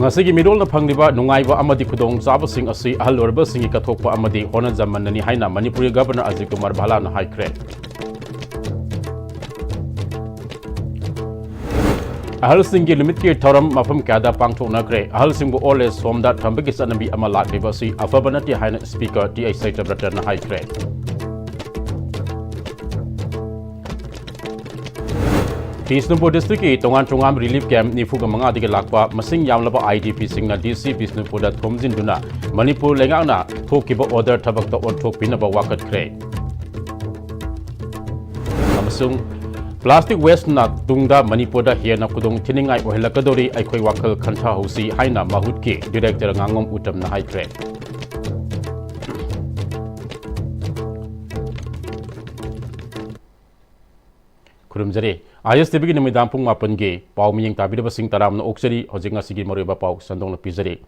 ngasi mirol na phangniba nungaiba amadi khudong chabasing asi ahal orbasingi kathokpa amadi hona jamanani haina Manipuri Governor Ajit Kumar Bhala na haikre ahal singi limit ki thoram mafam kada pangthok na kre ahal singbu ole somda thambagi sanabi ama lakliba si afabanati haina speaker ti aisai tabrata na haikre Bisnupur district ki tongan relief camp nifuga manga dige lakpa masing yamlaba IDP singna DC Bisnupur da thomjin duna Manipur lengana thokiba order thabak ta onthok pinaba wakat kre amasung plastic waste na tungda Manipur da hiana kudong thiningai ohelakadori aikhoi wakal khantha hosi haina mahut ki director ngangom utam na haikre Kurumjari ISTV ki namidam pung mapan ge pau miyeng tabida basing taram na oksari hojing ngasigi moriba pau sandong na pizari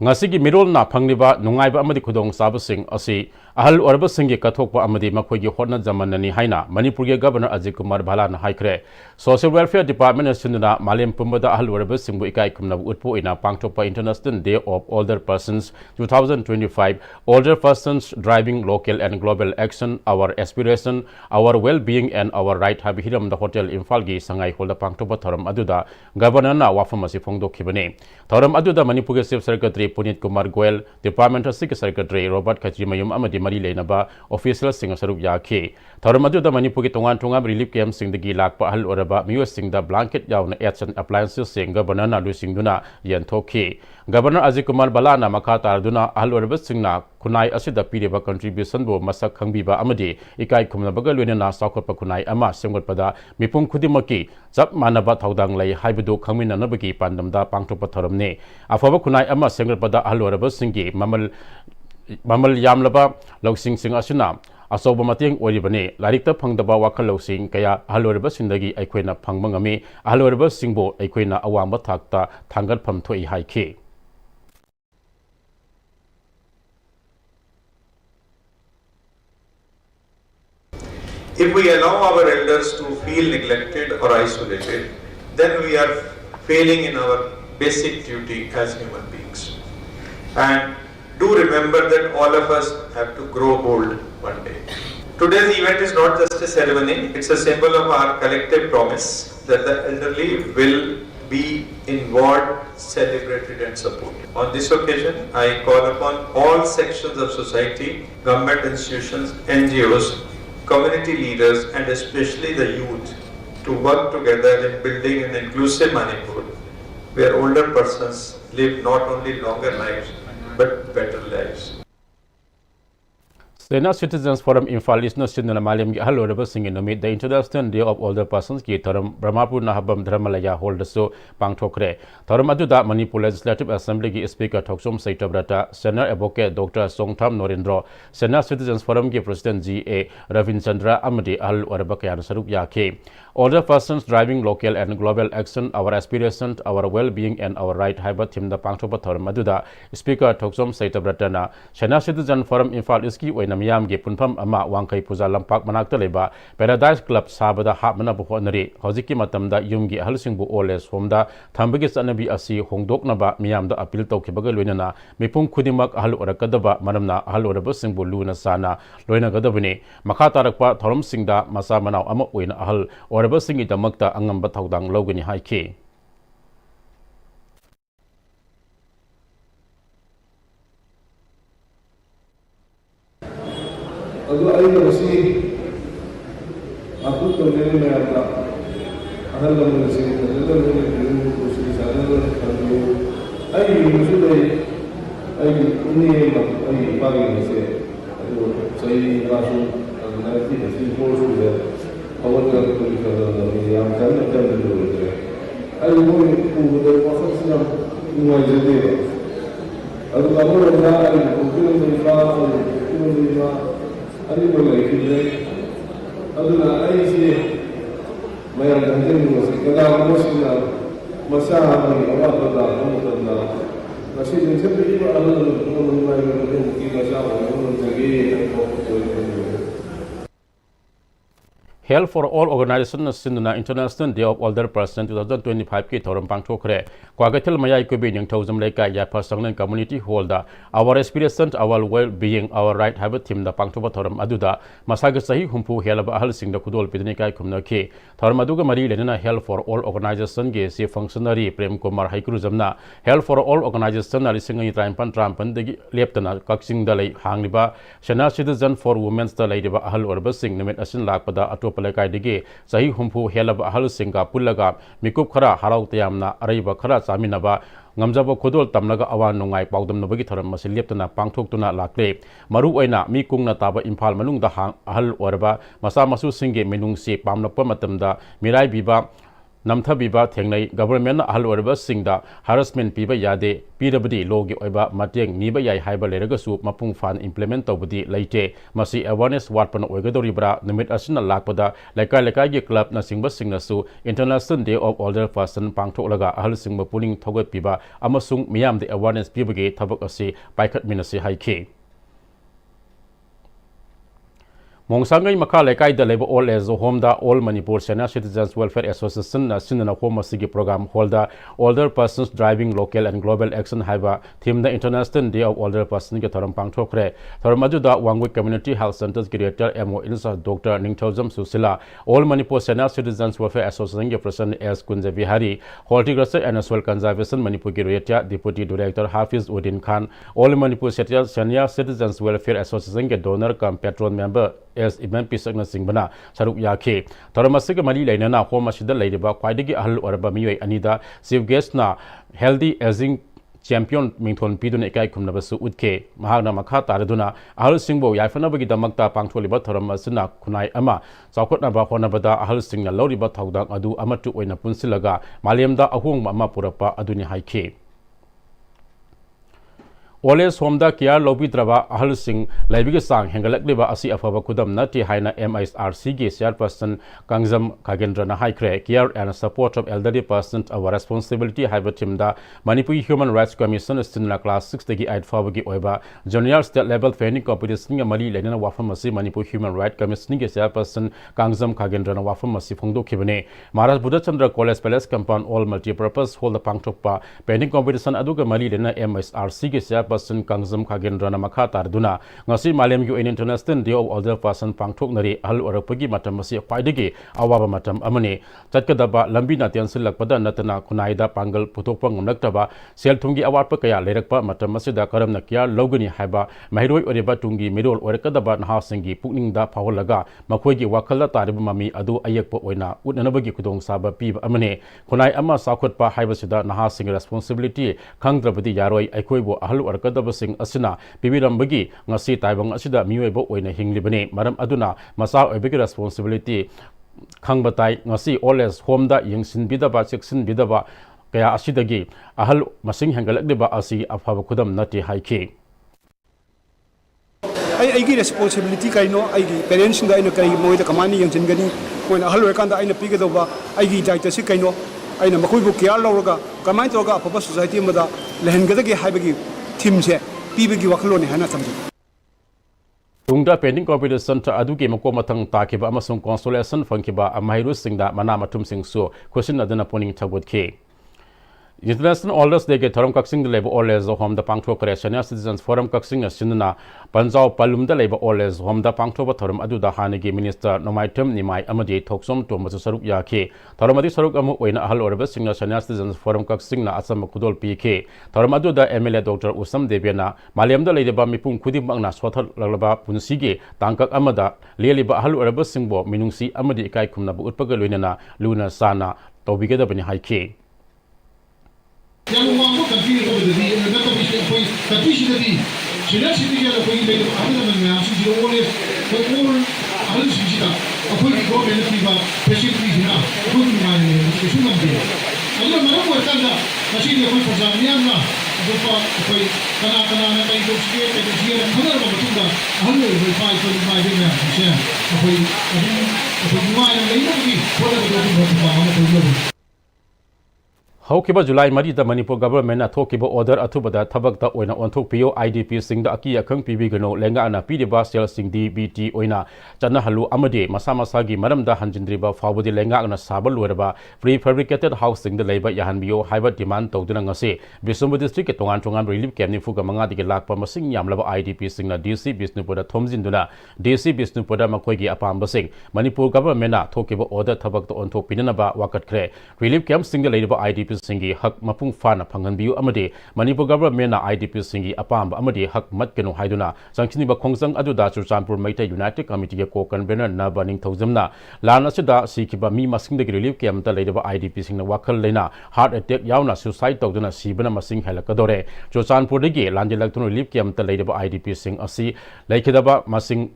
ngasigi mirol na phangniba nungaiba amadi khudong sabasing asi ahal orba singi kathokpa amadi makhoi gi hotna jamanani haina Manipur ge Governor Ajit Kumar Bhala na haikre Social Welfare Department asunduna malem pumbada ahal orba singbu ikai kumna utpo ina pangthokpa International Day of Older Persons 2025 Older Persons Driving Local and Global Action Our Aspiration Our Well-being and Our Right habihiram the Hotel Imphal gi sangai holda pangthokpa thoram aduda Governor na wafam asi phongdokhibane thoram aduda Manipur ge Chief Secretary Punit Kumar Goel Department Sik Secretary Robert Khachimayum amadi mari leinaba official sing sarup yakhe thoram aduda Manipur ki tongan relief camp sing dagi lakpa ahal oraba miyo sing da blanket yauna action appliances sing Governor na lusingduna yanthokhi Governor Ajit Kumar Bhala na makha tarduna ahal oraba singna kunai asida piriba contribution bo masak khangbiba amadi ikai khumnabaga loinana sakhotpa kunai ama semgotpada mipum khudimaki chap manaba thaudang lai haibudu khangminanabagi pandamda pangthokpa thoramne afaba kunai ama semgotpada ahal oraba singi mamal yamlaba loksing sing asuna asoba mateng oribane larikta phangdaba wakhal loksing kaya ahal oraba sindagi aikoina phangmangami ahal oraba singbo aikoina awamba thakta thangat pham thoi haikhe If we allow our elders to feel neglected or isolated, then we are failing in our basic duty as human beings. And do remember that all of us have to grow old one day. Today's event is not just a ceremony, it's a symbol of our collective promise that the elderly will be involved, celebrated and supported. On this occasion, I call upon all sections of society, government institutions, NGOs, community leaders and especially the youth to work together in building an inclusive Manipur where older persons live not only longer lives but better lives. Sena Citizens Forum Imphal is no sinna malim gi ahal oraba singi nomit the International Day of Older Persons ki thoram Brahmapur nahabam dhramalaya hold so pangthokre thoram aduda Manipur Legislative Assembly ki Speaker Thoksom Saitabrata Senior Advocate Dr. Songtham Norendro Sena Citizens Forum ki President G.A. Ravin Chandra amadi ahal oraba kayan sarup yakhe Older Persons Driving Local and Global Action Our Aspiration Our Well-being and Our Right haiba thim da pangthokpa thoram aduda Speaker Thoksom Saitabrata na Sena Citizen Forum Imphal iski oina miyam ge punpham ama wangkai puja lampak manakta leba Paradise Club sabada hapmana bu honari hojiki matamda yumgi ahalsingbu ole somda thambagi chanabi asi hongdoknaba miyamda appeal tawkhibaga loinana mipum khudimak ahal orakadaba maramna ahal oraba singbu luna sana loina gadabani makha tarakpa thorom singda masa manaw ama oina ahal oraba singi damakta angamba thaudang logani haikhe Although I never see a good community, I have never seen the other I usually only a party say, say, Rasu, and I think it's supposed to be our country. I'm telling them I will go to the professional in my day. I will go to the animal like it, I see my understanding was that I was in a Massaha, but she didn't simply give a Health for All Organization Sinduna International Day of Older Person 2025 की theorem पांगथोखरे क्वागथल मयाई कुबी Ningthoujam लेका याफा संगलन community hall दा Our Aspiration Our Well Being Our Right HYBE theme दा पांगथोबा theorem अदुदा मसाग सही हुंफु हेलब अहल सिंग दा खुदोल पिदने काय खुमनखि theorem अदुगा मरी लेना Health for All Organization के सी फंक्शनरी प्रेम कुमार हाइकुरु जमना Health for All Organization लिसिंग ट्राइम्पन ट्राम्पन दगी लेप्तना कक्सिंग दा लै हांगलिबा Sena Citizen for Women's दा लैदिबा अहल ओरबा सिंग निमित असिन लाकपदा अटोप लेकाइदगी सही हुंफु हेलब अहल सिंगा पुल्लगा मिकुप खरा हराउ तयामना अरैबा खरा चामिनबा ngamjabo khodol tamlaga awan nungai paudam nobagi thoram masi leptana pangthoktuna lakle maru oina mi kungna taba imphal manung da hang ahal orba masa masu singe menung se pamnakpa matamda mirai biba namtha biba thengnai government ahal orba singda harassment piba yade pirabadi logi oiba mateng niba yai haiba leraga su mapung fan implement tawbudi leite masi awareness watpan oigadoribra nimit asina lakpada lekai lekai gi club na singba singna su International Day of Older Person pangtholaga ahal singba puning thogot piba amasung miyam de awareness pibage thabak ase paikhat minase haike Mongsangai Maka Lekai the Labor All as Home da All Manipur Sena Citizens Welfare Association Sinana Home Sigi Program Holder Older Persons Driving Local and Global Action Haiba Theme the International Day of Older Person ke thoram pangthokre Thoramaju da Wangwi Community Health Centers Director MO Ilsa Dr. Ningthojam Susila All Manipur Sena Citizens Welfare Association ke President S Kunja Bihari Horticulture and Soil Conservation Manipur Director Deputy Director Hafiz Uddin Khan All Manipur Senior Citizens Welfare Association ke donor cum patron member as Ibn Pisagna Singbana Saruk Yake Thoramasiga Mali Lainana Homa Shida Ladeba Quaidigi Ahal Oraba Miwe Anida Chief Guest na Healthy Aging Champion Mington Pidun Ekai Kumnabasu Udke Mahana Makha Taraduna Ahal Singbo Yafanabagi Damakta Pangtoliba Thoramasina Kunai Ama Saukotnaba Honabada Ahal Singna Loriba Taudang Adu Amatu Oina Punsilaga Maliamda Ahung Mama Purapa Aduni Haike Oles Homda Kia Lobi Drava Ahal Singh Laibigi Sang Hengalakliba Asi Afaba Kudam Nati Haina Pm-Istv Chairperson Kangzam Kagendrana Haikre Care and support of elderly persons our responsibility Haibatimda Manipuri Human Rights Commission Stinla Class 6 Degi 8 Fabagi Oiba Junior State Level Training Competition Mali Lenina Wafamasi Manipur Human Rights Commission Chairperson Kangzam Kagendrana Wafamasi Fungdo Kibane Maharaj Buddha Chandra College Palace Compound All Multi-Purpose Hold the Pangtokpa Training Competition Aduga Mali Lena Pm-Istv Person Kangzam Kagendrana Makha Tarduna Ngasi Malem UN International Day of Older Person Pangthoknari Ahal Orakpagi Matam Masi Kwaidagi Awaba Matam Amane Chatkadaba Lambi Natian Silakpada Natana Kunaida Pangal Putokpa Ngumlaktaba Seltungi Awatpa Kaya Lerakpa Matam Masida Karam Nakia Logani Haiba Mahiroi Oreba Tungi Mirol Orakadaba Nahasingi Pukning da Paholaga Makoigi Wakala Taribu Mami Adu Ayakpo Oina Udnabagi Kudong Saba Pib Amane Kunai Ama Sakotpa Haibasida Nahasing responsibility Kangdrabadi Yaroi Aikoibo Ahal Kadabasing Asina, Bibirambagi, Nasi Taibang Asida, Muebo, Wayne Hinglibane, Madam Aduna, Masa, a big responsibility. Kangbatai, Nasi, Oles, Homda, Yingsin Bidaba, Sixin Bidaba, Kaya Asidagi, Ahal Masing Hangalakdiba Asi, Afavakudam Nati Haike. I get responsibility. I know I get parents in the Moy the Kamani and Zingani, when a Halakanda in a pig over, I get Dietasic. I know I know Makubu Kialoga, Kamatoga, Papa Society Mother, Lehengadagi Habagi. Teams here, people give a colony Hanatam. Tungda pending competition to Aduki Makomatang Takiba Amazon consolation Funkiba, a Mahiru Singh that Manama Tumsing so, question Adana Poning Tabut K. International Alders they get Toram Coxing the labor all as home the Pangto Senior Citizens Forum Coxing as Sinana, Panzao Palum the labor all as home the Pangto Toram Adu the Hanigi Minister Nomaitum Nimai Amadi Toxum to Masaruk Yake, Toramadi Sarukamu in Ahal or Singer Senior Citizens Forum Coxing Asam Kudol PK, Toramadu the MLA Dr. Usam Debiana, Maliam the Lady Bamipum Kudimangna Swata Lalaba Punsigi, Tankak Amada, Lialiba Hal or Singbo, Minungsi Amadi Kai Kumnabu Utpagaluna, Luna Sana, Tobigada Beni Haike. Yang mampu country itu berdiri, negara country sendiri, sudah sendiri ada poin baik, ada namanya sendiri oleh, orang ahli sendiri, apa yang kau bela tiba, pasien tiba, kau mana, itu namanya. Kalau mana pun ada, masih dia pun perjalanan lah, apa kana nak itu sikit, itu sikit, mana orang betul dah, ahli berfai dengan, macam apa yang lain lagi, boleh betul betul apa yang ꯍꯧꯈꯤꯕ ꯖꯨꯂꯥꯏ 4ꯗ ꯃꯅꯤꯄꯨꯔ ꯒꯚꯔꯟꯃꯦꯟꯠꯅ ꯊꯣꯛꯈꯤꯕ order ꯑꯊꯨꯕꯗ ꯊꯕꯛꯇ ꯑꯣꯏꯅ ꯑꯣꯟꯊꯣꯛꯄꯤꯌꯨ IDPꯁꯤꯡꯗ ꯑꯀꯤ ꯑꯈꯪ ꯄꯤꯕꯤꯒꯅꯨ ꯂꯩꯉꯥꯛꯅ ꯄꯤꯔꯤꯕ ꯁꯦꯜꯁꯤꯡ DBT ꯑꯣꯏꯅ ꯆꯠꯅꯍꯜꯂꯨ ꯑꯃꯗꯤ ꯃꯁꯥ ꯃꯁꯥꯒꯤ ꯃꯔꯝꯗ ꯍꯟꯖꯤꯟꯗ꯭ꯔꯤꯕ ꯐꯥꯎꯕꯗꯤ ꯂꯩꯉꯥꯛꯅ ꯁꯥꯕ ꯂꯣꯏꯔꯕ ꯄ꯭ꯔꯤꯐꯦꯕ꯭ꯔꯤꯀꯦꯇꯦꯗ ꯍꯥꯎꯁꯁꯤꯡꯗ ꯂꯩꯕ ꯌꯥꯍꯟꯕꯤꯌꯨ ꯍꯥꯏꯕ ꯗꯤꯃꯥꯟ ꯇꯧꯗꯨꯅ ꯉꯁꯤ ꯕꯤꯁꯅꯨꯄꯨꯔ ꯗꯤꯁꯇ꯭ꯔꯤꯛꯀꯤ ꯇꯣꯉꯥꯟ ꯔꯤꯂꯤꯐ ꯀꯦꯝꯞ 95ꯗꯒꯤ ꯂꯥꯛꯄ ꯃꯁꯤꯡ ꯌꯥꯝꯂꯕ IDPꯁꯤꯡꯅ DC ꯕꯤꯁꯅꯨꯄꯨꯔꯗ ꯊꯣꯝꯖꯤꯟꯗꯨꯅ DC ꯕꯤꯁꯅꯨꯄꯨꯔꯗ ꯃꯈꯣꯏꯒꯤ ꯑꯄꯥꯝꯕꯁꯤꯡ ꯃꯅꯤꯄꯨꯔ ꯒꯚꯔꯟꯃꯦꯟꯠꯅ ꯊꯣꯛꯈꯤꯕ ꯑꯣꯔꯗꯔ ꯊꯕꯛꯇ ꯑꯣꯟꯊꯣꯛꯄꯤꯅꯅꯕ ꯋꯥꯀꯠꯈ꯭ꯔꯦ ꯔꯤꯂꯤꯐ ꯀꯦꯝꯞꯁꯤꯡꯗ ꯂꯩꯔꯤꯕ IDPꯁꯤꯡꯒꯤ ꯍꯛ ꯃꯄꯨꯡ ꯐꯥꯅ ꯐꯪꯍꯟꯕꯤꯌꯨ ꯑꯃꯗꯤ ꯃꯅꯤꯄꯨꯔ ꯒꯚꯔꯟꯃꯦꯟꯠꯅ IDPꯁꯤꯡꯒꯤ ꯑꯄꯥꯝꯕ ꯑꯃꯗꯤ ꯍꯛ ꯃꯠꯀꯅꯨ ꯍꯥꯏꯗꯨꯅ ꯆꯪꯁꯤꯟꯕ ꯈꯣꯡꯖꯪ ꯑꯗꯨꯗ ꯆꯨꯔꯆꯥꯟꯄꯨꯔ ꯃꯩꯇꯩ ꯌꯨꯅꯥꯏꯇꯦꯗ ꯀꯝꯃꯤꯇꯤꯒꯤ ꯀꯣ-ꯀꯟꯚꯦꯅꯔ ꯅꯕ ꯅꯤꯡꯊꯧꯖꯝꯅ ꯂꯥꯟ ꯑꯁꯤꯗ ꯁꯤꯈꯤꯕ ꯃꯤ ꯃꯁꯤꯡꯗꯒꯤ ꯔꯤꯂꯤꯐ ꯀꯦꯝꯞꯇ ꯂꯩꯔꯤꯕ IDPꯁꯤꯡꯅ ꯋꯥꯈꯜ ꯂꯩꯅ ꯍꯥꯔꯠ ꯑꯦꯇꯦꯛ ꯌꯥꯎꯅ ꯁꯨꯁꯥꯏꯗ ꯇꯧꯗꯨꯅ ꯁꯤꯕꯅ ꯃꯁꯤꯡ ꯍꯦꯜꯂꯛꯀꯗꯣꯔꯦ ꯆꯨꯔꯆꯥꯟꯄꯨꯔꯗꯒꯤ ꯂꯥꯟꯖꯦꯜꯂꯛꯇꯨꯅ ꯔꯤꯂꯤꯐ ꯀꯦꯝꯞꯇ ꯂꯩꯔꯤꯕ IDPꯁꯤꯡ ꯑꯁꯤ ꯂꯩꯈꯤꯗꯕ ꯃꯁꯤꯡ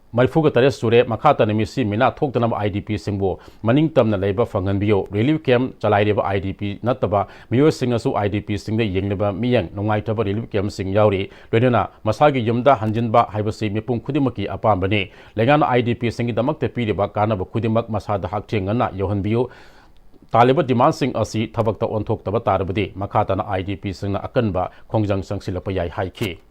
34 ꯁꯨꯔꯦ ꯃꯈꯥ ꯇꯥꯅ ꯃꯤꯁꯤ ꯃꯤꯅꯥ ꯊꯣꯛꯇꯅꯕ IDPꯁꯤꯡꯕꯨ ꯃꯅꯤꯡ ꯇꯝꯅ ꯂꯩꯕ ꯐꯪꯍꯟꯕꯤꯌꯨ ꯔꯤꯂꯤꯐ ꯀꯦꯝꯞ ꯆꯂꯥꯏꯔꯤꯕ IDP ꯅꯠꯇꯕ ꯃꯤꯑꯣꯏꯁꯤꯡꯅꯁꯨ IDPꯁꯤꯡꯗ ꯌꯦꯡꯂꯤꯕ ꯃꯤꯠꯌꯦꯡ ꯅꯨꯡꯉꯥꯏꯇꯕ ꯔꯤꯂꯤꯐ ꯀꯦꯝꯞꯁꯤꯡ ꯌꯥꯎꯔꯤ ꯂꯣꯏꯅꯅ ꯃꯁꯥꯒꯤ ꯌꯨꯝꯗ ꯍꯟꯖꯤꯟꯕ ꯍꯥꯏꯕꯁꯤ ꯃꯤꯄꯨꯝ ꯈꯨꯗꯤꯡꯃꯛꯀꯤ ꯑꯄꯥꯝꯕꯅꯤ ꯂꯩꯉꯥꯛꯅ IDPꯁꯤꯡꯒꯤꯗꯃꯛꯇ ꯄꯤꯔꯤꯕ ꯀꯥꯟꯅꯕ ꯈꯨꯗꯤꯡꯃꯛ ꯃꯁꯥꯗ ꯍꯛꯊꯦꯡ ꯉꯟꯅ ꯌꯧꯍꯟꯕꯤꯌꯨ ꯇꯥꯂꯤꯕ ꯗꯤꯃꯥꯟꯁꯤꯡ ꯑꯁꯤ ꯊꯕꯛꯇ ꯑꯣꯟꯊꯣꯛꯇꯕ ꯇꯥꯔꯕꯗꯤ ꯃꯈꯥ ꯇꯥꯅ IDPꯁꯤꯡꯅ ꯑꯀꯟꯕ ꯈꯣꯡꯖꯪ ꯆꯪꯁꯤꯜꯂꯛꯄ ꯌꯥꯏ ꯍꯥꯏꯈꯤ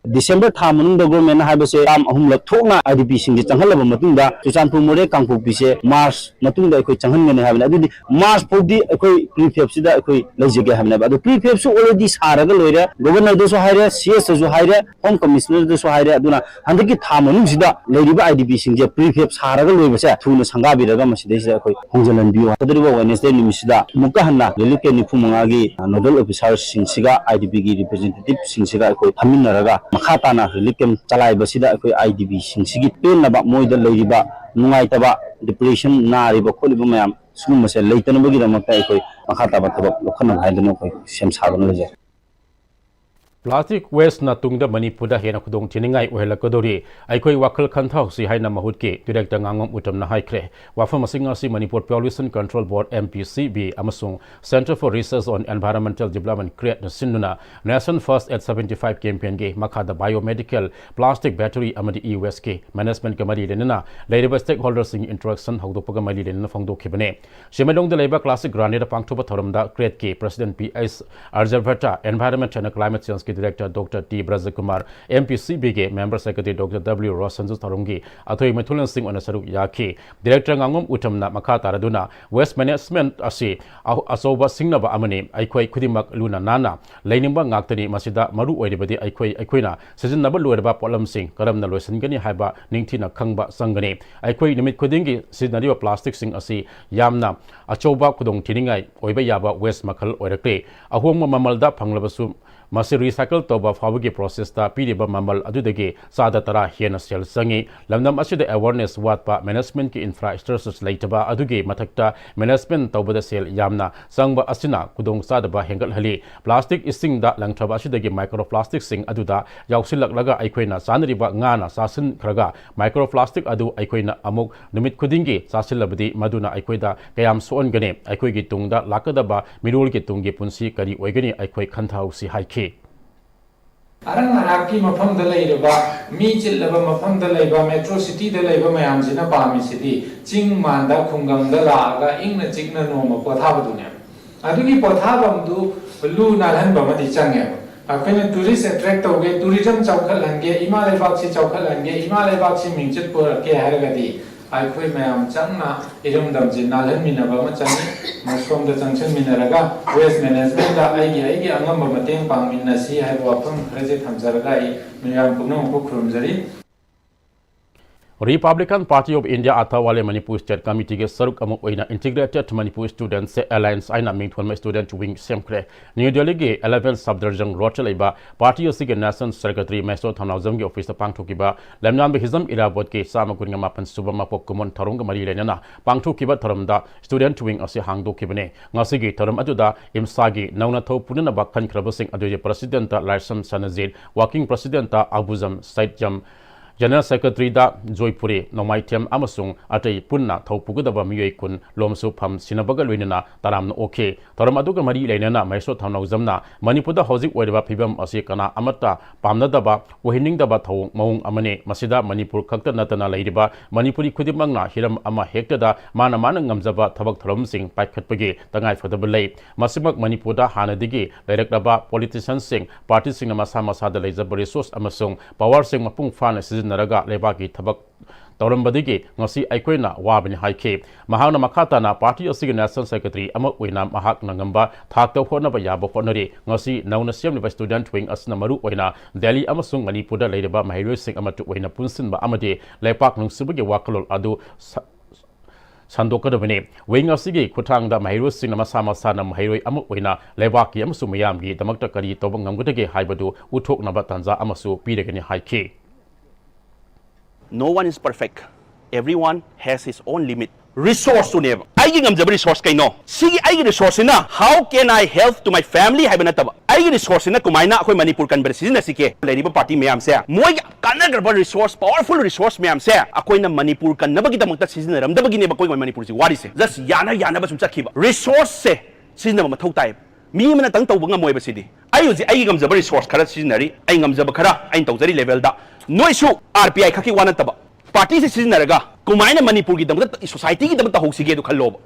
December tha manung da government ha ba se tam ahum lak thokna IDP sing ji changhal ba matung da Churchanpur more Kangpokpi se March matung da khoi changhan ngene ha ba adu March phodi khoi prefab sida khoi leijege ha ba adu prefab su already saraga loira governor da so haira CS su haira home commissioner da so haira aduna handaki tha manung sida leiriba IDP sing je prefab saraga loiba se thuna sanga bi raga maside se khoi hongjalan biyo tadriba Wednesday nimisida mukka hanna lelike nifumanga gi nodal officer sing siga IDP gi representative sing siga khoi hamin raga Makhatana relief camp chalai basida akoi IDP singsi pen na ba moida leiriba nungai taba depression na riba kholiba mayam sum mase leitana bagi ramakta akoi makhata ba thaba lokhan haidano koi sem sagana leje Plastic waste na tungda Manipurda hena khudong thiningai ohelakadori aikoi wakhal khantha si haina mahutki director ngangom utam na haikre wafam asinga si Manipur Pollution Control Board MPCB amasung Center for Research on Environmental Development create na sinuna Nation First at 75 campaign ge makhada biomedical plastic battery amadi e-waste ke management kamari lenana leiriba stakeholders sing interaction hawdopaga mali lenana phangdokhibane shemedong da leiba classic granite pangthoba thoramda create ke President PS Arjavata Environment and Climate Change Director Dr. T. Brajakumar, MPCB ke Member Secretary Dr. W. Rosanju Tharungi, Athoi Methulan Singh on Saruk Yaki, Director Ngangom Utamna Makata Raduna, Waste Management Asi, Asoba Singnaba Amani, Aikoi Kudimak Luna Nana, Lainimba Ngaktani Masida Maru Oedibadi Aikoi Aquina, Season Number Luerba Polam Singh, Karamna Losangani Haiba, Ningtina Kangba Sangani, Aikoi Nimit Kudingi, Sidnario Plastic Sing Asi, Yamna, Achoba Kudong Tiningai, Oibayaba, West Makal Orekre, Ahoma Mamalda Panglabasum. Masi recycle toba fawagi process ta piriba mamal adudagi sada tara hena sel sangi lamnam asida awareness watpa management ki infrastructures laitaba adugi mathakta management tobada sel yamna sangba asina kudong sada ba hengal hali plastic ising da langthaba asidagi microplastic sing aduda yausilak laga aikoina sanriba ngana sasin khraga microplastic adu aikoina amuk numit khudingi sasilabadi maduna aikoida kayam son gane aikoigi tungda lakadaba mirul ki tungi punsi kari oigani aikoi khanthau si haiki Arang araki mafam dalai reba, mi cil leba mafam dalai ba metro city dalai ba mayam sina pami city, cing manda khungam dala aga ingna cingna no ma potha badunya. Adugi potha bamdu lu nalan ba madi changya. Akene tourist attract hoge tourism chawkhal hange Himalay bak si chawkhal hange Himalay bak si mingchit por ke haragadi. Aikoi mayam changna irum dam jin nalan minaba ma changi maskom da changchen minaraga waste management da aigi angam ba mateng pang minna si hai wapam khreje thamjaraga I miyam pungno ko khurumjari Republican Party of India Athawale Manipur State Committee ke saruk amuk oina Integrated Manipur Students Alliance aina mingthon student wing semkre New Delhi ge 11th subdivision rotelaiba party asige national secretary Meso Thanawjam ge office pangthokiba lamnan be hizam irabot ke samakuringa mapan subama pokkumon tharong mari lenana pangthokiba tharamda student wing ase hangdokibane ngasigi tharam aduda imsagi nauna tho punana bakhan khrabasing aduje president Laisam Sanazid working president Abuzam Saidjam General Secretary da Joypuri Nomaitem amasung atei punna thaupugadaba miyoi kun lomsu pham sinabaga loinana taramna oke thoram aduga mari leinana maiso thamnau jamna Manipurda hojik oireba phibam ase kana amata pamnadaba wahiningdaba thau maung amane masida Manipur khakta natana leiriba Manipuri khudimangna hiram ama hektada mana ngamjaba thabak tharamsing paikhatpagi tangai fadaba lei masimak Manipurda hanadigi laireklaba politicians sing party sing masa masada leijaba resource amasung power sing mapung fana naraga lebaki thabak tawrambadigi ngasi aikoina wabani haike mahana makhatana party asigi national secretary ama oina mahak nangamba thakta hona ba yaba honore ngasi nauna semliba student wing asna maru oina Delhi amasung Manipurda leireba mahiroi sing amatu oina punsinba amade lepak nungsibagi wakalol adu Sandokadabane, weighing of Sigi, Kutanga, Mahiro Cinema Sama Sana, Mahiro Amoina, Levaki, Amasu Mayamgi, the Maktakari, Tobangangutake, Haibadu, Utok Nabatanza, Amasu, Pidagani Haike. No one is perfect. Everyone has his own limit. Resource to never. I give them the resource kaino. See, I get resource na. How can I help to my family? I benataba. I get resource na kumaina ako Manipur kan bersin na sike. Lady ba party mayam se. Moy kana garba resource, powerful resource mayam se. Ako na Manipur kan na bagita magta season ram da bagini ba ko Manipur si wari se. Just yana ba sumsa kiba. Resource se season na mathau tai. Mi mana tang tau banga moy ba sidi. Ayo ji ai gam jaba resource khara seasonary. Ai ngam jaba khara ai tau jari level da. Noisu RPI khaki wana taba. Party se seasonary kumaina Manipur ki damta society ki damta hoksige do khalloba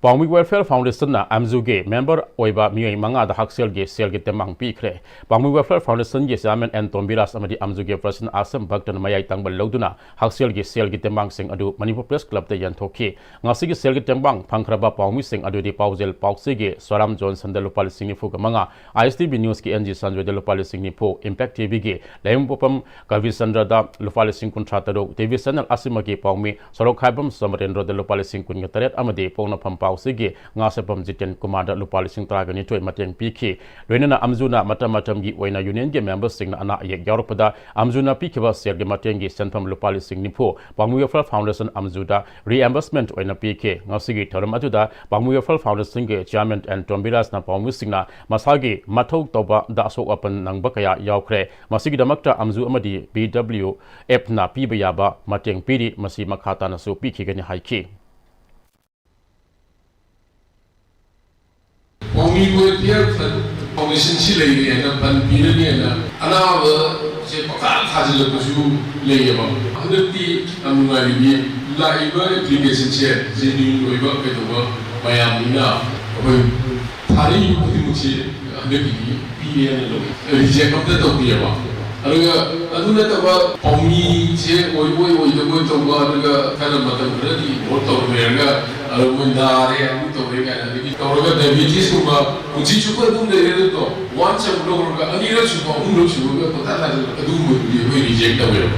Pawmi Welfare Foundation na Amzuge member oiba miyoi manga da haksel ge sel ge temang pi khre Pawmi Welfare Foundation ge chairman and Tombiras amadi Amzuge President Asam Bhaktan mayai tangbal loduna haksel ge sel ge temang sing adu Manipur Press Club te yanthokhi ngasi ge sel ge temang phangkhraba Pawmi sing adu di Paujel Paukse ge Swaram Johnson da lupal sing ni fu ga manga ISTV News ki NG Sanjoy da lupal sing ni fu Impact TV ge Laim Popam Kavi Sandra da lupal sing kun thataro TV channel asima ge Pawmi Sorok Khaibam Samarendra da lupal sing kun ga taret amadi pongna pham Sige ngasapam jiten kumada lupali sing tragani toy mateng piki loinana amzuna matam gi oina union ge members sing na ana yek yaropada amzuna piki ba ser ge mateng gi senpam lupali sing nipo Pawmi Foundation amzuda reimbursement oina piki ngasigi thoram atuda Pawmi Foundation ge chairman and Tombiras na Pawmi sing na masagi mathau toba da asok apan nangba kaya yaukre masigi damakta amzu amadi BWF na pibaya mateng piri masi makhata na su piki gani haiki Pawmi ko tiap foundation si lagi na pan pilih na ana se pakal khajil ko su lagi ba hadati amunga ni laiba application se jeni loiba ke to ba mayam ina ko thari ko ti muchi hadati PN lo reject of the to ba aduna ta ba Pawmi se oi da ko to ba aduga kana matam radi mo to merga alumundare to be kana Kauraga diabetes kuma uji chupa dum de re to once a blow ga anira chupa uno chupa pata la adu mu di ko reject ta wero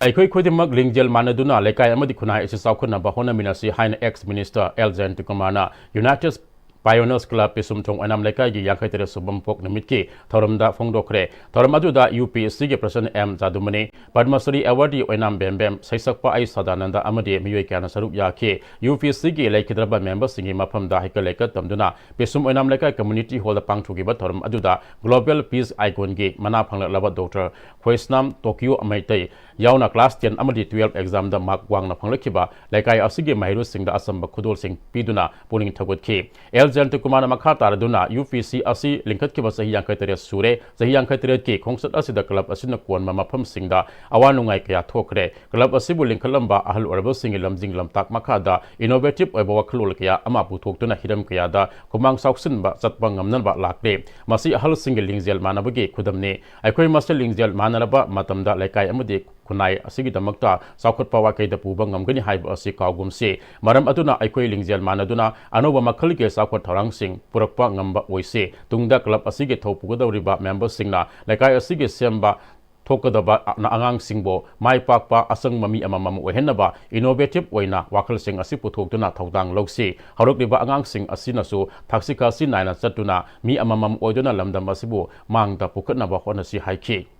Aikoi khoidimak lingjel manaduna lekai amadi khunai isi saukhuna bahona minasi haina ex minister Elzen Tukumana United Pioneers Club Pisum Thong Anam Lekai gi Yakai Tere Subam Pok Namit Thoramda Fongdokre Thoramadu UPSC ge President M Zadumani Padmasuri Awardee Oinam Bembem Saisakpa Ai Sadananda Amade Miyoi Kana Sarup Yake UPSC ge Laikidraba member singi mafam da hika leka tamduna Pisum Oinam Lekai Community Hall Pangthu gi ba Thoramadu Global Peace Icon ge Mana Phangla Laba Dr. Khoisnam Tokyo Amaitai Yauna class 10 amadi 12 exam da mark wang na phanglakiba Laikai asige Mahiru Singh da Asamba Khudol Singh Piduna Puling Thagut ki Elzen Tukumana Makha Taraduna UPC asi Linkat ki Sahi Yankai Tere Sure Sahi Yankai Tere ki Khongsat Asida Club Asina Kwan Mapam Singh da Awanungai Kaya Thokre Club Asibu Linkalamba Ahal Urabal Singh Lamjing Lamtak Makha da Innovative Oibawa Khlul Kaya Ama Puthokuna Hiram Kaya da Kumang Sauksin ba Satbang Ngamnan ba Lakre Masi Ahal Singh Lingjel Manabagi Khudamne Aikoi Master Lingjel Manaraba Matamda Laikai Amadi Kunai asigi damakta saukhat pawa kai da puba ngamgani haib asi kaugumse maram aduna aikoi lingjel manaduna anoba makhal ke saukhat tharang sing purakpa ngamba oise tungda club asigi thopugadauriba member singna laikai asigi semba thokadaba na angang singbo mai pakpa asang mami amamam ohenaba innovative oina wakhal sing asi puthokduna thaudang lokse harokliba angang sing asina su thaksika si naina chatuna mi amamam oiduna lamdam asibu mangda pukhatna ba honasi haiki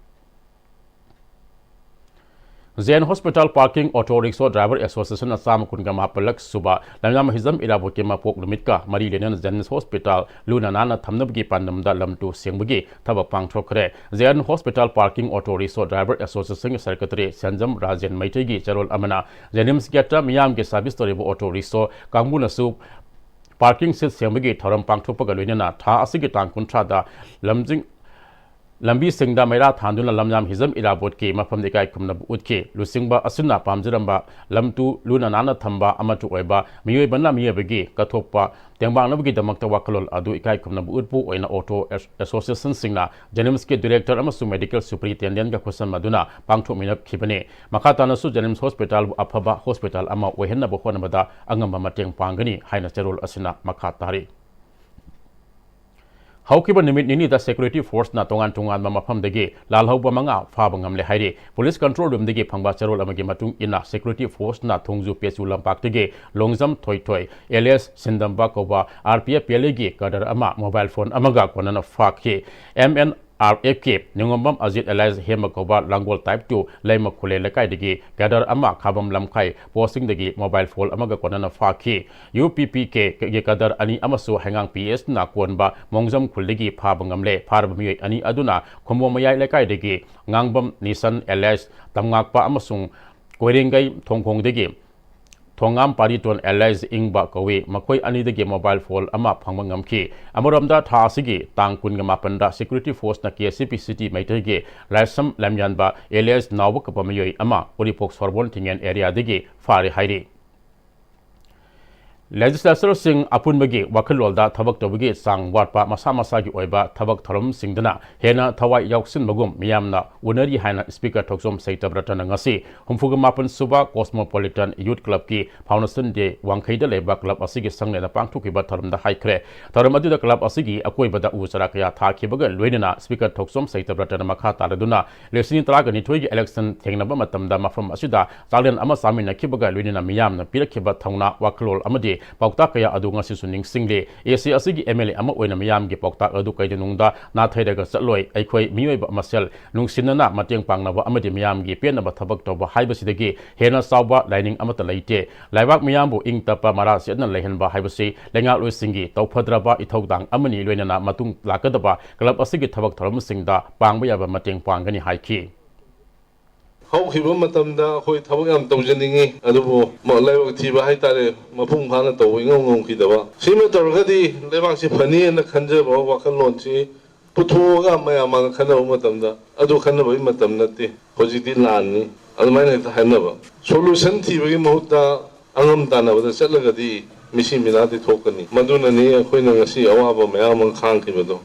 Zen Hospital Parking Auto Rickshaw Driver Association Assam Kungama Palak Suba Lamam Hizam Irabokima Pok Lumitka Mari Lenan Zen Hospital Luna Nana Tamnabgi Pandamda Lamtu Singbagi Tabapang Chokre Zen Hospital Parking Auto Rickshaw Driver Association Secretary Sanjam Rajan Maitegi Charol Amana Zenims Geta Miyam Ge Service Toribo Auto Rickshaw Kangmuna Soup Parking Sit Siambagi Taram Pangtopagalina Ta Asigitang Kuntrada Lamjing Lambi Singda Mera Thanduna Lamyam Hizam Irabot Ke Mafam de Kai Kumna Utke Lusingba Asuna Pamjiramba Lamtu Luna Nana Thamba Amatu Oiba Miyo Bana Miyo Begi Katopa Tembang Nabgi Damakta Wakalol Adu Ikai Kumna Utpu Oina Auto Association Singna Janimski Director Amasu Medical Superintendent Gakusan Maduna Pangto Minap Kibane Makatana Su Janims Hospital Apaba Hospital Ama Wehena Bohonamada Angamba Mateng Pangani Haina Cherol Asina Makatari Haukiba nimit nini da security force na tongan mamafam dege lalhauba manga fabangam le haire police control room dege phangba charol amagi matung ina security force na thongju pesu lampak dege longjam thoi ls sindamba koba rpf pelegi kadar ama mobile phone amaga konana fakhe mn RFK Ningambam Azit Elias Hemakoba Langol Type 2 Laima Kule Lekai Digi Gadar Ama Kabam Lamkai Posting Digi Mobile Phone Amaga Konana Faki UPPK Kadar Ani Amasu Hangang PS Na Konba Mongzam Kuligi Pabangamle Parabami Ani Aduna Komomaya Lekai Digi Ngangbam Nissan Elias Tamngakpa Amasung Koringai Tongkong Digi Tongam Pariton Allies Ingba Kawe Makoi Ani the mobile phone Ama Pangmangamki Amoramda Tasigi Tang Kungamapanda Security Force na KCP City Maitege Lasam Lamyanba Elias Nawakapamayoy Ama Oripox Sorbon Tingen area digi Fari Hairi Legislature Sing Apun Bagi Wakalolda Tabak Tobagi Sang Watpa Masamasagi Oiba Tabak Tarum Singdana Hena Tawai Yauksin Magum Miyamna Unari Haina Speaker Toxom Saita Bratana Ngasi Humfugamapan Suba Cosmopolitan Youth Club Ki Foundation De Wangkaida Leba Club Asigi Sangne na Pangtukiba Tarum da Haikre Taramadu da Club Asigi Akoi Bada Usarakaya Takibaga Luenina Speaker Toxom Saita Bratana Makata Raduna Lesini Tragani Twig election Tengnaba Matamda Mafam Asida Talian Amasami na Kibaga Luenina Miyamna Pirakiba Tauna Wakalol Amadi Paukta kaya adu ngasi suning single AC asigi MLA ama oina miyam gi paukta adu kaidunungda na thaidaga chatloi aikhoi miyoiba masel nungsinna mateng pangnaba amadi miyam gi penaba thabak toba haibasidagi hena sawba lining amata leite laibak miyambu ingtapa mara setna lehenba haibasi lenga loi singi tawphadraba ithogdang amani loinana matung lakadaba club asigi thabak thoram singda pangba yaba mateng pangani haiki Haukiba matamda khoi thabak yam tawjaningi adubo ma laibak thiba haitare mapung phana tawing ngong khidaba sima torgadi laibak si phani na khanjaba wakalon si puthoga mayama khanaba matamda adu khanaba matamna te hojidi lanni adumaina hanaba solution thibagi mahutta angam tanabada chatlagadi misi minadi thokani maduna ni khoina ngasi awaba mayam khang khibado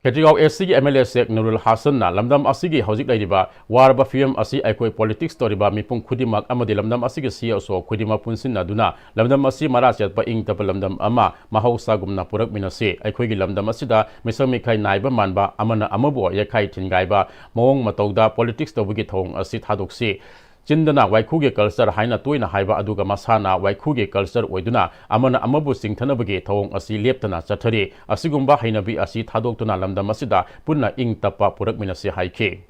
Ketigau SC MLA Sek Nurul Hasan na lamdam asigi hojik laiba warba film asi aikoi politics toriba mipung khudimak amadi lamdam asigi CSO khudima punsin na duna lamdam asi mara chatpa ing tap lamdam ama mahausa gumna purak minase aikoi gi lamdam asida misami khai naiba manba amana amabo yakhai thingaiba mawong matauda politics tobugi thong asi thadoksi Chindana Waikuge culture haina toina haiba aduga masana Waikuge culture oiduna amana amabu singthanabagi thawong asi leptana chathari asigumba hainabi asi thadoktuna lamdam asida punna ing tapa purakminase haike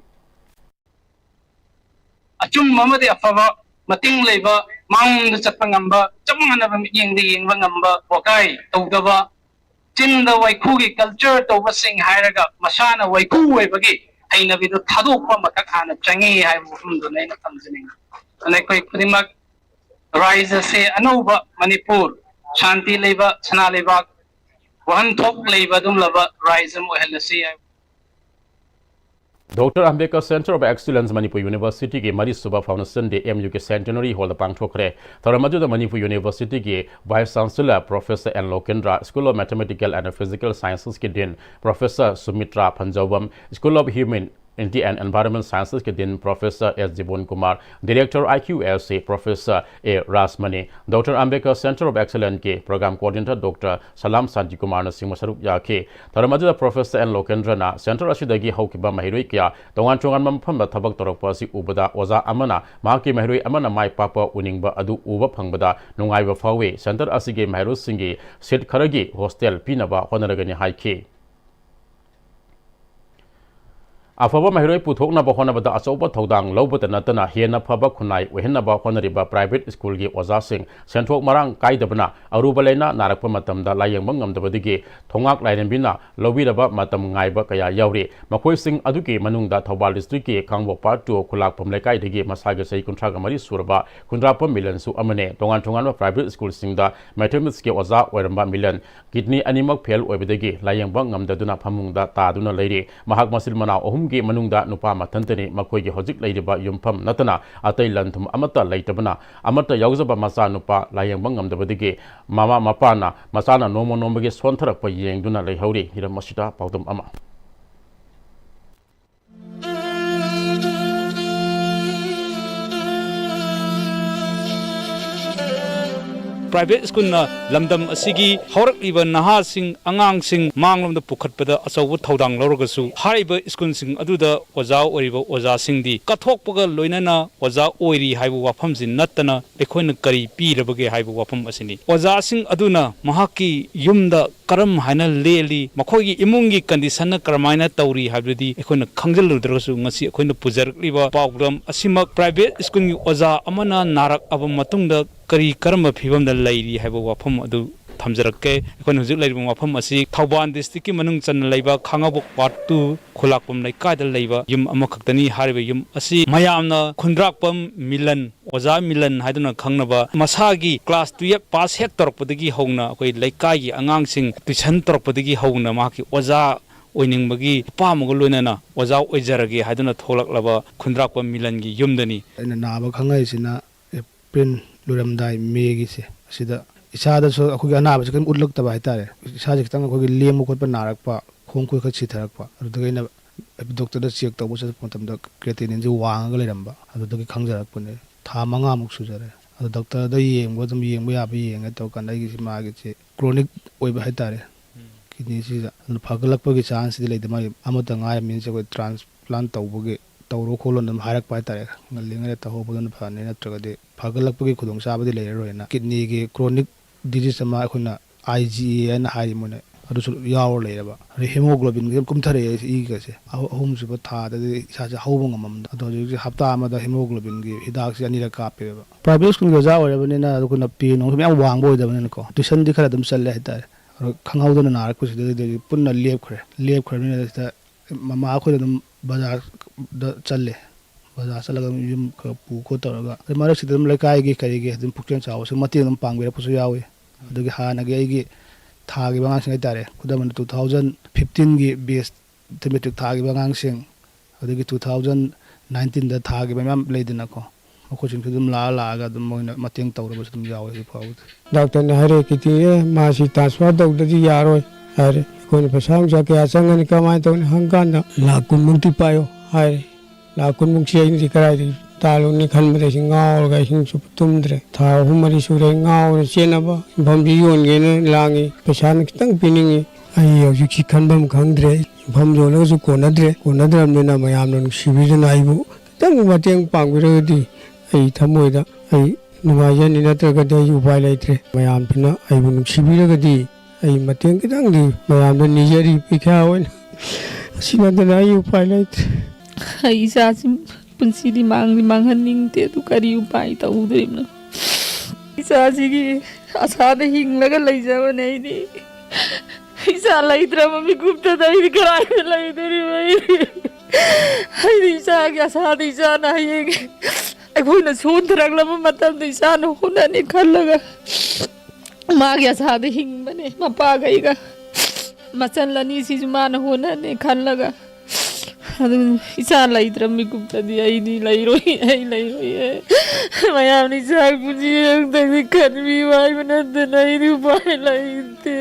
Achum mamadi afaba mating leiba mang chatpa ngamba chamngana yeng de yengba ngamba pokai tawdaba chinda Waikuge culture tawba sing hairaga masana Waiku oibagi aina bidu thadokpa makak hana changi hai mufumdu naina tamjani anai koi primak rise se anova Manipur shanti leiba sana leiba wahan thok leiba dum laba rise mo helasi Dr. Ambedkar Center of Excellence Manipur University के मरी सुबह foundation day MU के centenary hall पांगथोखरे थरमजु Manipur University के vice chancellor professor N Lokendra school of mathematical and physical sciences के dean professor Sumitra Panjabam school of human and Environment Sciences के dean professor S Jiwan Kumar director IQLC professor A Rasamani doctor Ambedkar centre of excellence के programme coordinator doctor Salam Sanji Kumar Singh सरुक याखे थरमजु professor N Lokendra ना centre असिदगी हौकिबा महिरोई क्या तोंगान चोंगान मफम थबक तोरक असि उबदा ओजा अमना माकी महिरोई अमना माइ पाप उनिंगबा अदु उब फंगबदा नुंगाइबा फावे सेंटर असिगे महिरो सिंगी सीट खरगी हॉस्टल पिनबा होनरगनि हाइखे अफब महरोई पुथोकनब होनबद अचौब थौदांग लौबद नतना हेन फब खुनाई ओहनब होनरिबा प्राइवेट स्कूल की ओजासिंग सेंथोक मरांग कायदबना अरुब लेना नारकप मतमदा लायंग ngамदबदिगे थोंगाक लायरबिना लौबिरबा मतम ngaइबा कया यावरे मखोइसिंग अदुके मनुंगदा थौबाल डिस्ट्रिक्ट के कांगबोपा टू खुलाकपम लेकाइदगे मसागे सही कुंथ्राग मरी सुरबा कुंद्रापम मिलन सु अमने तोंगान तोंगान प्राइवेट स्कूल सिंगदा मैथमेटिक्स के ओजा ओरंबा मिलन किडनी अनिमक फेल ओबदगे लायंग ngамददुना फमुंगदा तादुना लेरे महाक मसिल मना के मनुंगदा नुपा मथंतने मखोइगे होजिक लेरिबा युमफम नतना अतै लंथुम अमता लेतबना अमता याउजबा मचा नुपा लायंग ngамदबदिगे मामा मपाना मचाना नोमो नोमगे सोंथरकपा येंगदुना लेहौरी हिरम मसिदा पाउदम अमा प्राइवेट स्कूल लमदम असिगी हौरक्लिबा नहासिंग अंगांगसिंग मांगलोमदा पुखतपदा अचौब थौदांग लौरगसु हारिबा स्कूलसिंग अदुदा ओजा ओरिबा ओजासिंगदी कथोकपगा लोइनना ओजा ओइरी हाइबा वाफमजि नत्तना एखोइना करी पीरबगे हाइबा वाफम असिनी ओजासिंग अदुना महाकी युमदा करम हाइना लेली मखोइगी इमुंगी कंडीशन करमाइना तौरी हाइबदी एखोइना खंगजलुद्रगसु ngasi एखोइना पुजरक्लिबा पाउग्राम असिमक प्राइवेट स्कूल की ओजा अमना नारक अब मतुंगदा करी करम फिवम लैरी है वाफम अदु थमजरके अखोन हुजुक लैरिबा वाफम असि थौबाल डिस्ट्रिक्ट की मनुंग चन लैबा खांगाबोक पार्ट 2 खुलाकपम लैकायद लैबा युम अमखक्तनी हारिबा युम असि मयामना खुंद्राकपम मिलन ओजा मिलन हाइदुना खंगनबा मसागी क्लास 12 पास हेक तरपदगी हौना अखोइ लैकायगी अंगांगसिंग ट्यूशन तरपदगी हौना माकी ओजा ओइनिंगबगी पामगो लोइनना ओजा ओइजरगे हाइदुना थोलकलबा खुंद्राकपम मिलनगी युमदनी नाबा खंगाइसिना एप्रिल लुरमदाई मेगी से सिदा इसादसो अखोगे अनाबसे कम उल्लक्तबा हाइतारे इसाजे खतंग अखोगे लेम खोटपा नारकपा खोंग कोइ खछि थरकपा अदुगैना डॉक्टर चेक तौबो से मतमदा क्रिएटिनिन जे वांगा लेरंबा अदुगै खंगजरकपने था मंगा मुक सुजरे अदु डॉक्टर दा येंगबो दम येंगबो याबे येंगा तो कांदागी से मागे से क्रोनिक ओइबा हाइतारे किडनी से फगलकपगी चांस दि लेदमा अमता ngaय मीन से कोइ ट्रांसप्लांट तौबगे तौरो खोलोन दम हारक पाइतारे ngलिंगरे तहोबदन फाने नत्रगदे फगलकपगी खुदोंग साबदि लेरोयना किडनी के क्रोनिक डिजीज अमा अखोना आईजी एन हारि मोने अदुसु यावर लेरबा रे हेमोग्लोबिन के कुमथरे ई गसे अहुम सुबा था दे इसा हौबो ngमम अदो जे हप्ता अमदा हेमोग्लोबिन के हिदाक से अनिरा कापेबा प्राइवेट स्कूल के जा ओरबनेना अदुकुना पे नो मे वांगबो दबने को ट्यूशन दि खरा दम चले हतारे खंगाउदन नारक कुछ दे पुन्ना लेप खरे ममा अखोय दम बाजार चले बाजार चलगा युम पु को तौरगा मरक सिदम लेकायगी करिगे दम पुक्चन चाव से मते दम पांगबेरा पुसु यावे अदुगे हानागे आइगे थागी बांगांसिंग हाइतारे खुदमन 2015 गी बेस थेमेटिक थागी बांगांसिंग अदुगे 2019 दा थागी बाम लेदिनाको मखोचिन दम लागा दम मोइना मतेंग तौरबस दम यावे फाउ डॉक्टर ने हरे किति मासी ट्रांसफर तौदि यारोय हरे कोन पसांग जा के आसंगन कमाय तो हंगान लाकुन मुक्ति पायो हरे लाकुन मुक्ति आई कराई तालो नि खनबदे सिंगाव गा सिंग सुप तुमद्रे था हुमरी सुरे गाव चेनबा भमबी योनगे न लांगी पसान खितंग पिनिंगी आई हौजि खि खनबम खंगद्रे भम जोलगसु कोनद्रमनेना मयामन सिबिजन आइबु खितंग मतेंग पांगबिरगदि आई थमोयदा आई नुगायनि नत्रगदि उपाय लेत्रे मयाम पिना आइबु नुसिबिरगदि आई मतेंग खितंगदि मयाम निजरी पिखा होन सिनदना आई उपाय लेत्रे आई सासि पुंसीदी मांगहन्निंगते तु करी उपाय तौद्रिबन इसासिगी आसादे हिंगलगा लैजाबने इदि इसा लैद्रम मिगुप्ता दैदि कराय लैदरि मै आई इसागी आसादे इसा नायेगे अखोइना सोनथरगलब मतम इसा न हुनने खल्लगा मागी आसादे हिंगबने मपागैगा मचन लनी सिजु मान हुनने खल्लगा इसा लैद्रम मिगुप्तदि आइदि लैरोइ मयामनि साग पुंजी तदि खनबि वाइ बनद नैरि उपाय लैते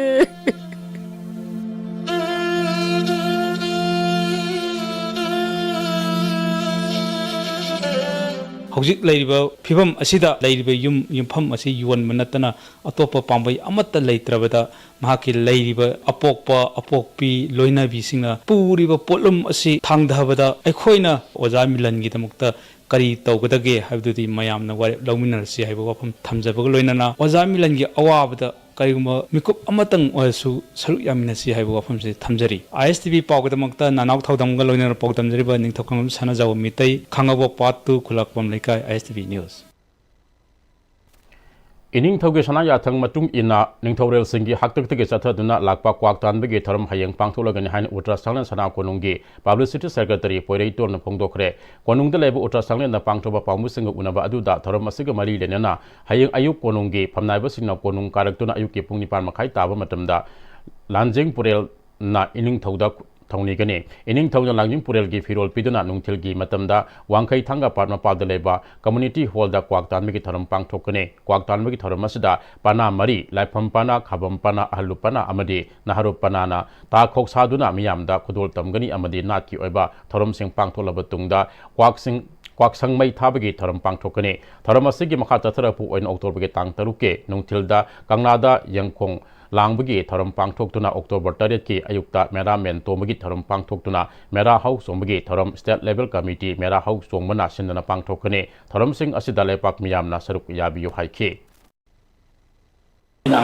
हौजिक लैरिबा फिबम असिदा लैरिबा युमफम असि युवन मनतना अतोप पांबै अमत्त लैत्रबदा महाकी लैरिबा अपोकपा अपोकपी लोइनाबी सिंगना पुरिबा पोलम असि थांगधबदा अखोइना ओजा मिलनगी दमुक्ता करी तौगदगे हाइबदुदि मयामना वारे लौमिनरसि हाइबा वाफम थमजबग लोइनना ओजा मिलनगी अवाबदा ꯀꯔꯤꯒꯨꯝꯕ ꯃꯤꯀꯨꯞ ꯑꯃꯇꯪ ꯑꯣꯏꯔꯁꯨ ꯁꯔꯨꯛ ꯌꯥꯃꯤꯟꯅꯁꯤ ꯍꯥꯏꯕ ꯋꯥꯐꯝꯁꯤ ꯊꯝꯖꯔꯤ ISTV ꯄꯥꯎꯒꯤꯗꯃꯛꯇ ꯅꯅꯥꯎ ꯊꯧꯗꯝꯒ ꯂꯣꯏꯅꯅ ꯄꯥꯎ ꯇꯝꯖꯔꯤꯕ ꯅꯤꯡꯊꯧꯈꯣꯡꯂꯝ ꯁꯥꯟꯅꯖꯥꯎꯕ ꯃꯤꯇꯩ ꯈꯥꯡꯉꯕꯣꯛ ꯄꯥꯠ 2 ꯈꯨꯜꯂꯥꯛꯄꯝ ꯂꯩꯀꯥꯏ ISTV ꯅ꯭ꯌꯨꯁ इनिंग थौगे सना याथंग मटुंग इना निंगथौरेल सिंगी हाक्तक्तगे चथदुना लाकपा क्वाक्तानबगे थरम हयंग पांगथोलगनि हाइन उत्तराखंड सना कोनुंगी पब्लिसिटी सेक्रेटरी पोइरई तोरन फोंदोखरे कोनुंगद लेब उत्तराखंड पांगथोबा पामुसिंग उनबा अदुदा थरम असिग मरी लेनना हयंग अयुक कोनुंगी फमनाइबसिंगना कोनुंग कारक्तुना अयुक के पुंग निपान मखाई ताबा मतमदा लांजेंग पुरेल ना इनिंग थौदा थौनीगने इनिंग थौना लांजिंग पुरेल की फिरोल पिदुना नुंगथिल की मतमदा वांखै थांगा पाट मपाद लेबा कम्युनिटी हॉल दा क्वाक्तानबगी थरम पांगथोकने क्वाक्तानबगी थरम असदा पाना मरी लाइफम पाना खबम पाना अहलु पाना अमदि नहरु पानाना ता खोकसादुना मियामदा खुदोल तमगनी अमदि नातकी ओइबा थरम सिंग पांगथोलब तुंगदा क्वाक्संग मई थाबगी थरम पांगथोकने थरम असिगी मखा तथरपु ओइन अक्टोबर के तांग तरुके नुंगथिलदा कंगनादा यंगखोंग लांबगी थरम पांगथोक्तुना अक्टोबर 8 की अयुक्ता मेरा मेन तोमगी थरम पांगथोक्तुना मेरा हाउ सोमगी थरम स्टेट लेवल कमिटी मेरा हाउ सोमना सिंदना पांगथोकने थरम सिंग असिदा लेपाक मियामना सरुक याबियो हाइखे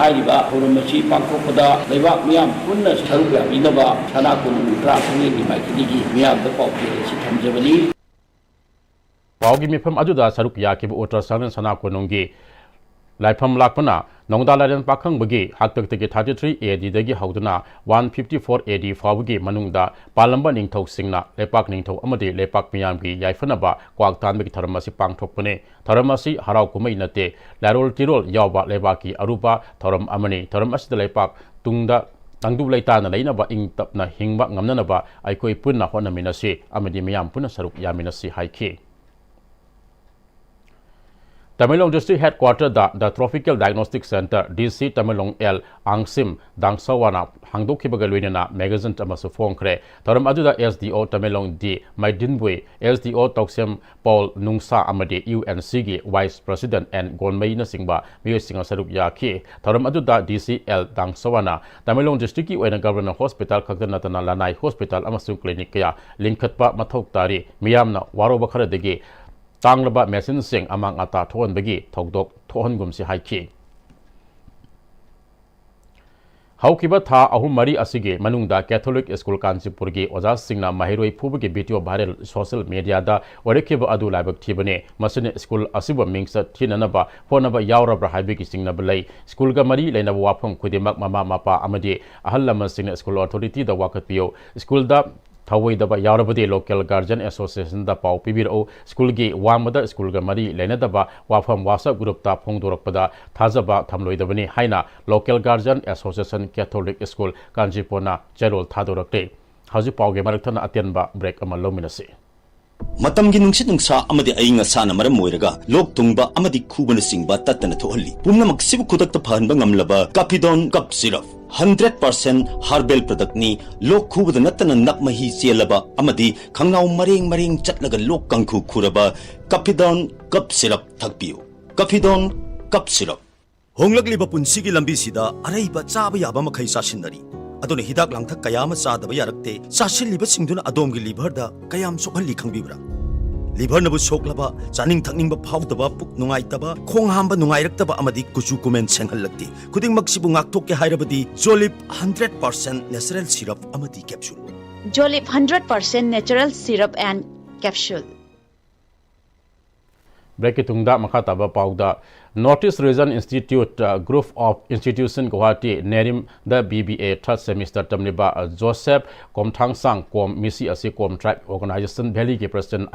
हाइरिबा होरमची पांगथोकदा लेबाक मियाम पुन्ना सरुक याबिनबा सनाकुन उत्तराखंडगी माइकिदिगी मियामदा पाउपिसि थमजबनी पाउगी मिफम अदुदा सरुक याकिबु उत्तराखंड सनाकुनंगी लाइफम लापना नौदालारन पाखंबगी हाक्तक्तगी 33 AD दगी हौदना 154 AD फावगी मनुंगदा पालंबा निंगथौ सिंगना लेपाक निंगथौ अमदि लेपाक मियामगी याइफनबा क्वाक्तानबगी थरमसी पांगथोकपने थरमसी हराव कुमई नते लारोल तिरोल यावबा लेबाकी अरुपा थरम अमनी थरम असिदा लेपाक तुंगदा तंगदु लैताना लैनबा इंग तपना हिंगबा ngamnanaba aikoi punna honaminasi amadi miyam punna saruk yaminasi haiki Tamilong District Headquarters the Tropical Diagnostic Center DC Tamilong L Angsim Dangsawana Hangdokhibaga Luinana magazine amasu phongkre Taram aduda SDO Tamilong D Maidinbui SDO Toksem Paul Nungsa amadi UNC gi Vice President and Gonmei na singba miyo singa saruk yaki Taram aduda DC L Dangsawana Tamilong District ki oina Government Hospital khakdana tana Lanai Hospital amasu clinic ya linkatpa mathok tari miyamna waroba kharadagi Tanglaba machine sing among ata thon bagi thokdok thon gumsi haiki Haukiba tha ahum mari asige manungda Catholic School Kanchipur gi oja singna mahiroi phubagi video viral social media da warekiba adu labak thibane masine school asiba mingsa thinanaba honaba yaurabra haibigi singna balai school ga mari leina wafam khudimak mama mapa amadi ahallama singna school authority da wakat pio school da Thawaidaba Yarabadi Local Guardian Association da Pau Pibiro School gi Wamada School ga Mari Lenadaba Wafam WhatsApp group ta Phongdorakpada Thazaba Thamloidabani Haina Local Guardian Association Catholic School Kanjipona Cherol Thadorakte Haji Pauge Marathana Atianba break amalominasi Matamgi nungsit nungsa amadi ayinga sana maram moiraga lok tungba amadi khubana singba tatana thohalli pumna maksibu khudakta phanba ngamlaba Capidon cup syrup 100% herbal product ni lok khubada natana nakmahi chelaba amadi khangnau mareng chatlaga lok kangkhu khuraba Capidon cup syrup thakpiu Capidon cup syrup honglakliba punsigi lambi sida araiba chaba yaba makhai sasinari adone hidak langthak kayama sadaba yarakte sasilliba singduna adomgi liver da kayam sokhalli khangbibra liver nabu soklaba chaning thakningba phawdaba puk nungaitaba khong hamba nungairaktaba amadi kuchu kumen senghallakti khuding maksibu ngaktokke hairabadi Jolip 100% natural syrup amadi capsule Jolip 100% natural syrup and capsule Brekitungda makataba pauda Northeast Region Institute Group of Institution Guwahati Nerim the BBA third semester tamniba Joseph Komthang Sang Kom Misi asi Kom Tribe Organization Valley ke President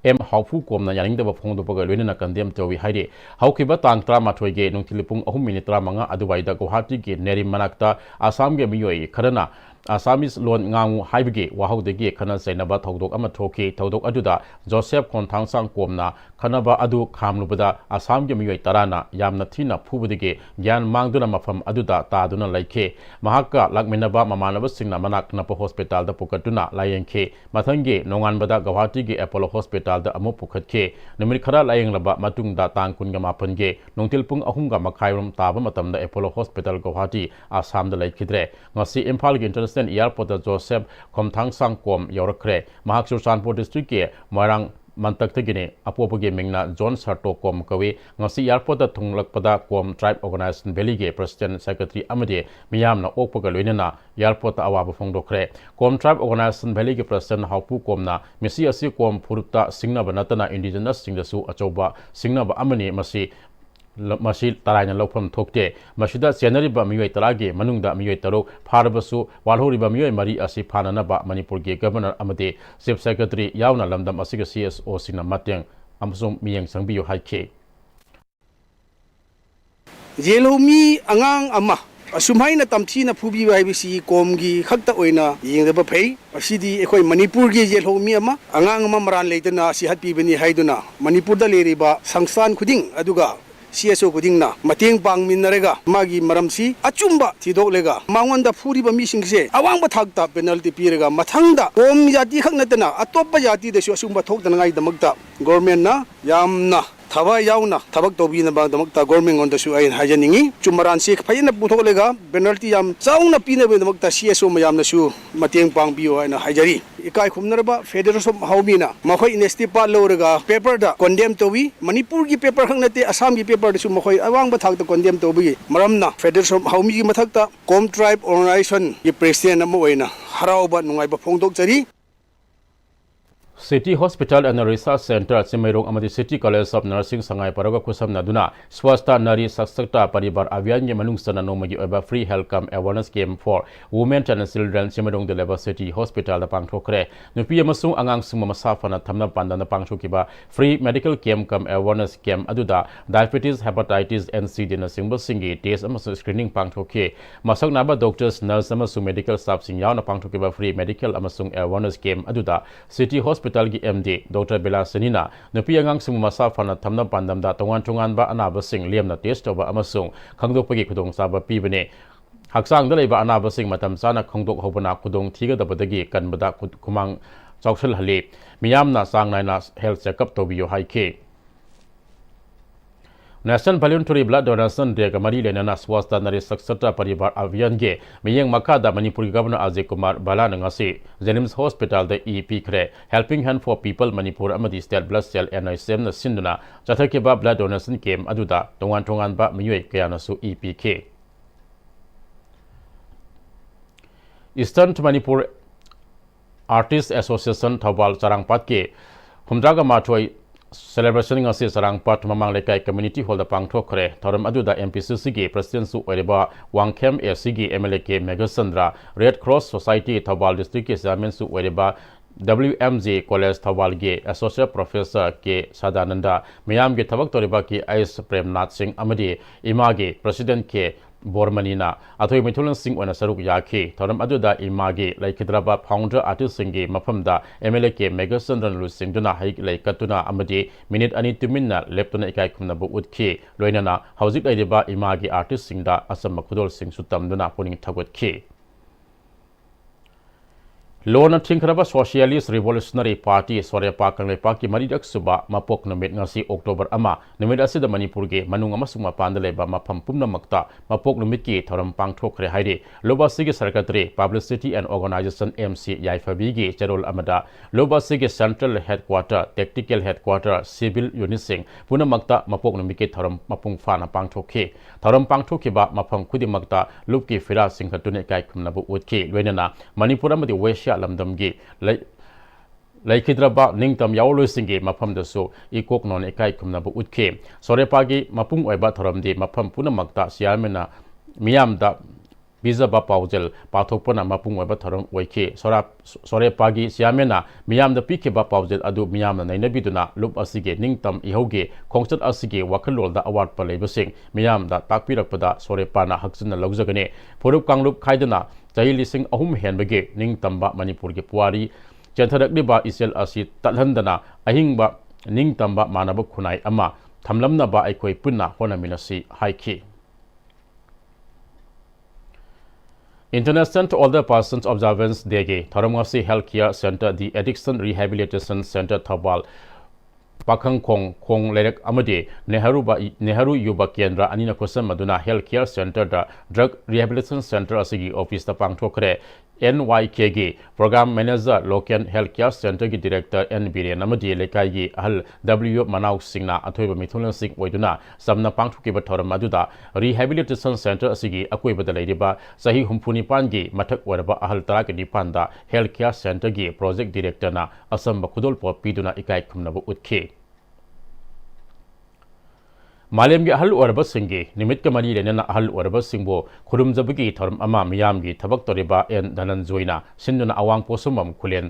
M Haufu Kom na yaning daba phongdo paga loina kandem towi haide haukiba tang 13 ge nungtilipung 3 minute 35 aduwaida Guwahati ge Nerim manakta Assam ge miyoi kharana Assamese loan ngangu haibge wahaudegi khana sainaba thodok ama thoki thodok aduda Joseph Komthang Sang Komna khanaba adu khamlubada Assam ge miyoi tarana yamna thina phubudege gyan mangduna mafam aduda taduna laikhe mahakka lakminaba mamanaba singna manak napa hospital da pukatuna layengkhe mathange nonganbada Guwahati ge Apollo Hospital da amu pukhatke numit khara layenglaba matungda tangkunga mapange nongtilpung ahunga makhairum taba matamda Apollo Hospital Guwahati Assam da laikhidre ngasi Imphal ge International Airport da Joseph Komthang Sang Kom yorakre mahak Churchanpur district ke Moirang Mantaktagine, Apopage Mingna, John Sarto Com Kawe, Nasi Yarpota Tunglakpada Com Tribe Organization Belige, President Secretary Amade, Miyamna Opogalina, Yarpota Awaba Fongdokre, Com Tribe Organization Belige President Haupu Komna, Messi Asi Com Puruta, Singna Banatana, Indigenous Singasu, Achoba, Singna Amani, Masi Tarana Lopam Tokte, Mashida Senariba Mue Taragi, Manunda Mue Taro, Parabasu, Walhoriba Mue Mari Asi Pananaba, Manipur Governor Amade, Chief Secretary Yauna Lamdam Asiga CSO Sina Mateng, Amsum Miang Sangbiyo Haike. Yelomi Angang Ama. Asumhay na tamthi na phubi ba ibisi komgi khakta oina yingdaba phei asidi ekoi manipur gi yelhomi ama angang ama maran leitana si hatpi bani haiduna manipur da leriba sangstan khuding aduga CSO kuding na mateng pang minarega magi maramsi achumba thidok lega mangonda phuri ba mi singse awang ba thakta penalty pirega mathangda kom jati khaknatana atoppa jati desu asumba thokdana ngai damakta government na yamna Thawa yauna thabak tobi na ba damakta government on the su ain hajaningi chumaran sik phayna putholega penalty yam chauna pina be damakta CSO mayam na su mateng pang bio aina hajari ikai khumnarba federation haubina makhoi inesti pa lorega paper da condemn tobi manipur gi paper khangnate assam gi paper su makhoi awang ba thak da condemn tobi maramna federation haumi gi mathakta com tribe organization gi president am oina harauba nungai ba phongdok chari City Hospital and Research Center Simerong Amadi City College of Nursing Sangai Paraga Kusam Naduna Swasta Nari Saksakta Paribar Avian Manung Sana Nomagi Oba Free Health Camp Awareness Game for Women and Children Simerong de Leva City Hospital the Pangtokre Nupi Masung Angang Suma Masafana Tamna Pandana Pangtokiba Free Medical Camp Awareness Camp Aduda Diabetes Hepatitis NC Dina Single Singi Taste Amasu Screening Pangtoke Masak Naba Doctors Nurse Amasu Medical Staff Singyana Pangtokiba Free Medical Amasung Awareness Game Aduda City Hospital MD Dr. Bela Senina Nupi Angang Suma Masafana Tamna Pandamda Tongan Tongan Ba Anaba Sing Liam na Test over Amasung Kangdopagi Kudong Saba Pibane Haksang Daleba Anaba Sing Matam Sana Kongdok Hobana Kudong Tiga the Badagi Kanbada Kumang Chaushal Hali Miyamna Sang Naina Health Checkup Tobio Haike National Voluntary Blood Donation Day Kamari Lenana Swasta Nari Saksata Paribar Avian Ge Miyang Makada Manipur Governor Ajay Kumar Balanangasi Jenims Hospital the EP Kre Helping Hand for People Manipur Amadi State Blood Cell NICM na Sinduna Chathakeba Blood Donation Game Aduda Tongan Tongan Ba Miyue Kayanasu EPK Eastern Manipur Artists Association Thawal Sarangpat Ke Humdraga Matoi Celebration ngasi Sarangpat Mamang Lekai Community Hall the Pangthokre Thoram Aduda MPCC gi President Su Oriba Wangkem SCG MLK Megasandra Red Cross Society Thawal District ke Chairman Su Oriba WMJ College Thawal ge Associate Professor ke Sadananda Miyam ge Thabak Toriba ki Ais Premnath Singh Amadi Ima ge President ke Bormanina Athoi Mithulan Singh Ona Saruk Yaki Thoram Aduda Imagi Laikidraba Founder Artist Singi Mafamda MLK Megasandran Lu Singduna Haik Laikatuna Amadi Minute Ani Tuminna Leptuna Ikai Kumnabu Utki Loinana Hauzik Laidiba Imagi Artist Singda Asam Makudol Singh Sutamduna Puning Tagut Ki Lona Tinkraba Socialist Revolutionary Party Sore Pakang Lepaki Maridak Suba Mapok Namit Ngasi October Ama Namit Asida Manipurge Manung Amasuma Pandaleba Mapam Pumna Makta Mapok Numiki Thoram Pangthokre Haide Loba Sigi Secretary Publicity and Organization MC Yaifabigi Cherol Amada Loba Sigi Central Headquarter Tactical Headquarter Civil Unising Puna Makta Mapok Numiki Thoram Mapung Fana Pangthoke Thoram Pangthokiba Mapam Kudi Makta Lupki Fira Singhatune Kai Kumnabu Utki Loinana Manipuramadi Wesha Lamdamgi Laikidraba Ningtam Yaulu Singi Mapam the so Ikok non Ekai Kumnabu Utke Sorepagi Mapung Oiba Thoramdi Mapam Puna Makta Siamena Miam da Bizaba Paujel Patopona Mapung Oiba Thoram Wake Sorepagi Siamena Miam the Pikeba Paujel Adu Miam na Nainabiduna Lup Asige Ningtam Ihoge Kongstat Asige Wakalol da Award Palebasing Miam da Takpirapada Sorepana Haksuna Logzagane Purup Kanglup Kaidana Jai Lising Ahum Henbage Ning Tamba Manipur ge Puari Chantadak Liba Isel Asi Tatlandana Ahingba Ning Tamba Manaba Kunai Ama Tamlamna Ba Aikoi Punna Honaminasi Haiki International to Older Persons Observance Day Taramasi Healthcare Center The Addiction Rehabilitation Center Thawal Pakhang Khong Lerek Amadi, Nehru Yuba Kendra, Anina Kosam Maduna Healthcare Center, Drug Rehabilitation Center Asigi Office the Pangtokre, NYKG, Program Manager, Local Healthcare Center Director, NBD, Namadi Lekai, Ahal W. Manau Singna, Atoiba Mithuna Singh Waiduna, Samna Pangtukiba Tora Maduda, Rehabilitation Center Asigi, Akuiba the Ladiba, Sahi Humpuni Pangi, Matak Wadaba Ahal Tarakadi Panda, Healthcare Center Gi, Project Director na, Asam Bakudol Piduna Ikai Kumnabu Utke. Malam gi ahal warba singi nimit ka mani lenena ahal warba singbo khurum jabgi thorum ama miyam gi thabak toriba en danan joina sinduna awang posumam khulen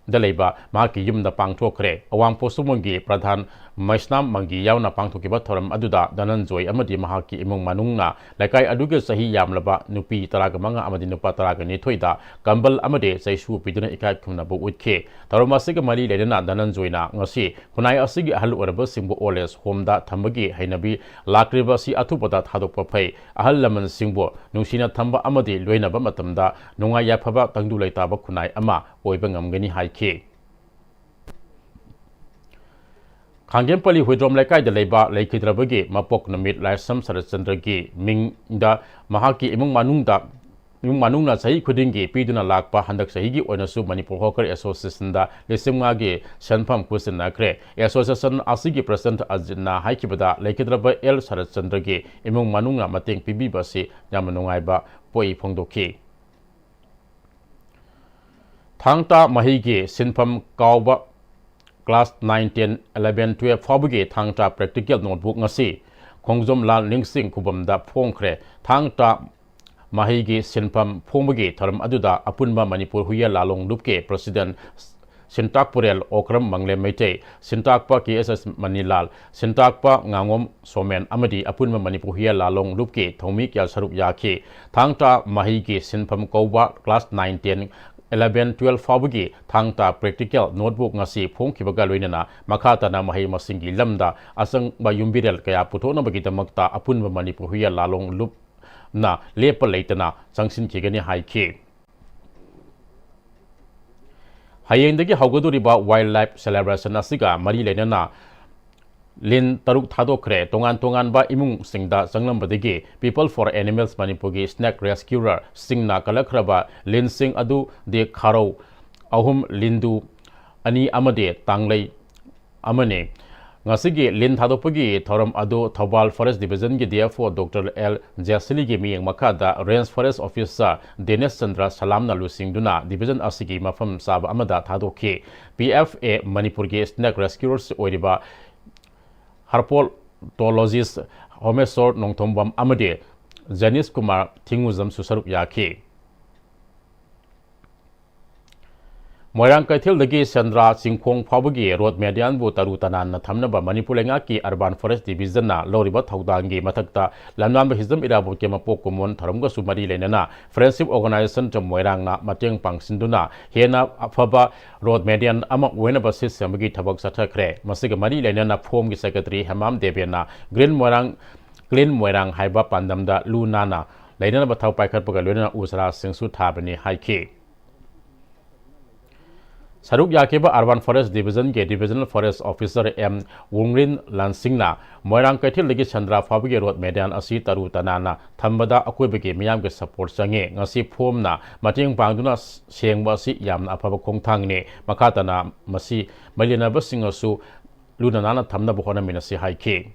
dalaiba maki yumda pangthokre awang posumong gi pradhan Maisnam Mangi Yauna Pangtokiba Thoram Aduda Danan Joy Amadi Mahaki Imung Manungna Lakai Aduga Sahi Yamlaba Nupi Taragamanga Amadi Nupa Taragani Toida Gambal Amade Saishu Piduna Ikai Kumnabu Utke Taramasiga Mali Ledena Danan Joyna Ngasi Kunai Asigi Ahal Uraba Simbo Oles Homda Tambagi Hainabi Lakriba Si Atupata Hadok Pay Ahal Laman Simbo Nusina Tamba Amadi Luena Bamatamda Nunga Yapaba Tangdulai Taba Kunai Ama Oibangam Gani Haike Kangenpali Hudrom Lekai the Leba Lake Drabagi, Mapok Namit Lasam Sarachandragi, Ming da Mahaki Imung Manungna Sahi Kudingi, Piduna Lakpa, Handak Sahigi, Onasu Manipur Hawker Association da Lesimagi, Sanpam Kusin Nakre, Association Asigi President Azina Haikibada, Lake Draba El Sarachandragi, Imung Manunga Mating Pibi Basi, Yamanungaiba, Poi Pongdoki. Thangta Mahigi, Sinpam Kauba. Class 9, 10, 11, 12 Fabugi Thangta Practical Notebook Ngasi Kongjom Lan Lingsing Kubamda Pongkre Thangta Mahigi Sinpam Pongbugi Tharam Aduda Apunba Manipur Huya Lalong Lupke President Sintakpurel Okram Mangle Meite Sintakpa KSS Manilal Sintakpa Ngangom Somen Amadi Apunba Manipur Huya Lalong Lupke Thomi Kyal Sarup Yaki Thangta Mahigi Sinpam Kauba Class 9, 10 11, 12 Fabugi, Thangta Practical Notebook Ngasi Pong Kibaga Luinana, Makata na Mahay Masingi Lamda, Asang Bayumbirel Kaya Putona Bagita Magta, Apunba Manipur Huya Lalong Lup na Lepa Laitana, Sangsin Kigani Haike. Hayendagi Hagoduriba Wildlife Celebration Asiga, Mari Lenana. Lin Taruk Thadokre, Tongan ba Imung Singda Sanglam Badigi, People for Animals Manipugi, Snack Rescuer, Singna Kalakraba, Lin Sing Adu de Karo, Ahum Lindu, Ani Amade, Tanglay Amane. Ngasigi Lin Thadopagi, Thoram Adu, Thobal Forest Division, therefore Dr. L. Jasiligi Miyang Makada, Range Forest Officer, Dennis Chandra Salamna Lusing Duna, Division Asigi Mafam Sab Amada Thadoke, PFA Manipurgi, Snack Rescuers Oriba. Herpetologist Homesor Nongtombam Amade Janice Kumar Tinguzam Susarup Yaki Moirang Kaithil Dagi Sandra Singkong Pabugi Road Median Butaru Tanan Tamnaba Manipulengaki Urban Forest Division na Loriba Taudangi Matakta Lanam Hism Irabu Kemapokumon Taramga Sumari Lenana Friendship Organization to Moirang na Mateng Pangsinduna Hena Afaba Road Median Amak Wenaba Systemagi Tabak Satakre Masigamari Lenana Form Secretary Hamam Debiana Green Moirang Haiba Pandamda Lunana Lenana Batau Paikat Pagaluna Usra Singsu Tabani Haiki Saruk Yakiba Urban Forest Division ke Divisional Forest Officer M. Wungrin Lansingna Moirang Kaithil Lagi Chandra Fabugi Road Median Asi Taru Tanana Thambada Akuibagi Miyam ke support sange Ngasi Phomna Mating Pangduna Sengba Si Yamna Afaba Khongthangni Makatana Masi Malinaba Singasu Lunanana Thamna Bhona Minasi Haike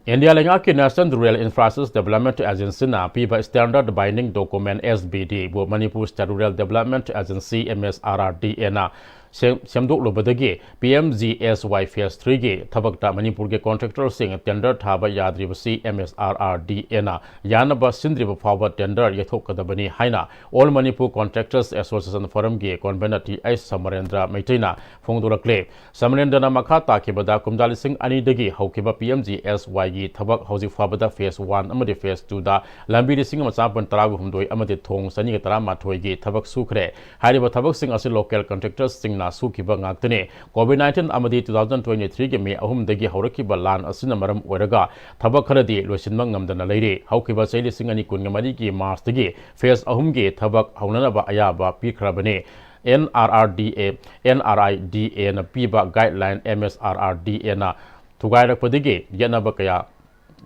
India Langaki National Rural Infrastructure Development Agency na Piba Standard Binding Document SBD bu Manipur State Rural Development Agency MSRRD na Semduk Lubadagi PMGSY Phase 3 ge Thabakta Manipur ge contractor sing tender thaba yadribasi MSRRD na Yanaba Sindriba Power Tender Yathokadabani Haina All Manipur Contractors Association Forum ge Convenati Ice Samarendra Maitina Fongdurakle Samarendra Makata Kibada Kumdali Singh Ani Dagi Haukiba PMGSY gi Thabak Hausi Fabada Phase 1 amadi Phase 2 da Lambi Singh Masapan Taragu Humdoi amadi Thong Sani ge Tara Mathoi ge Thabak Sukre Hariba Thabak Singh asi local contractors Singh na Sukiba Ngakne COVID-19 amadi 2023 ge me ahum dagi Haurakiba Lan asina maram oiraga Thabak kharadi loisinma ngamdana leire Haukiba Saili Singh ani kun ngamari gi March dagi Phase ahum ge Thabak haunanaba ayaba pikhrabane NRRDA NRIDA na piba guideline MSRRDA na thugairakpadagi yanaba kaya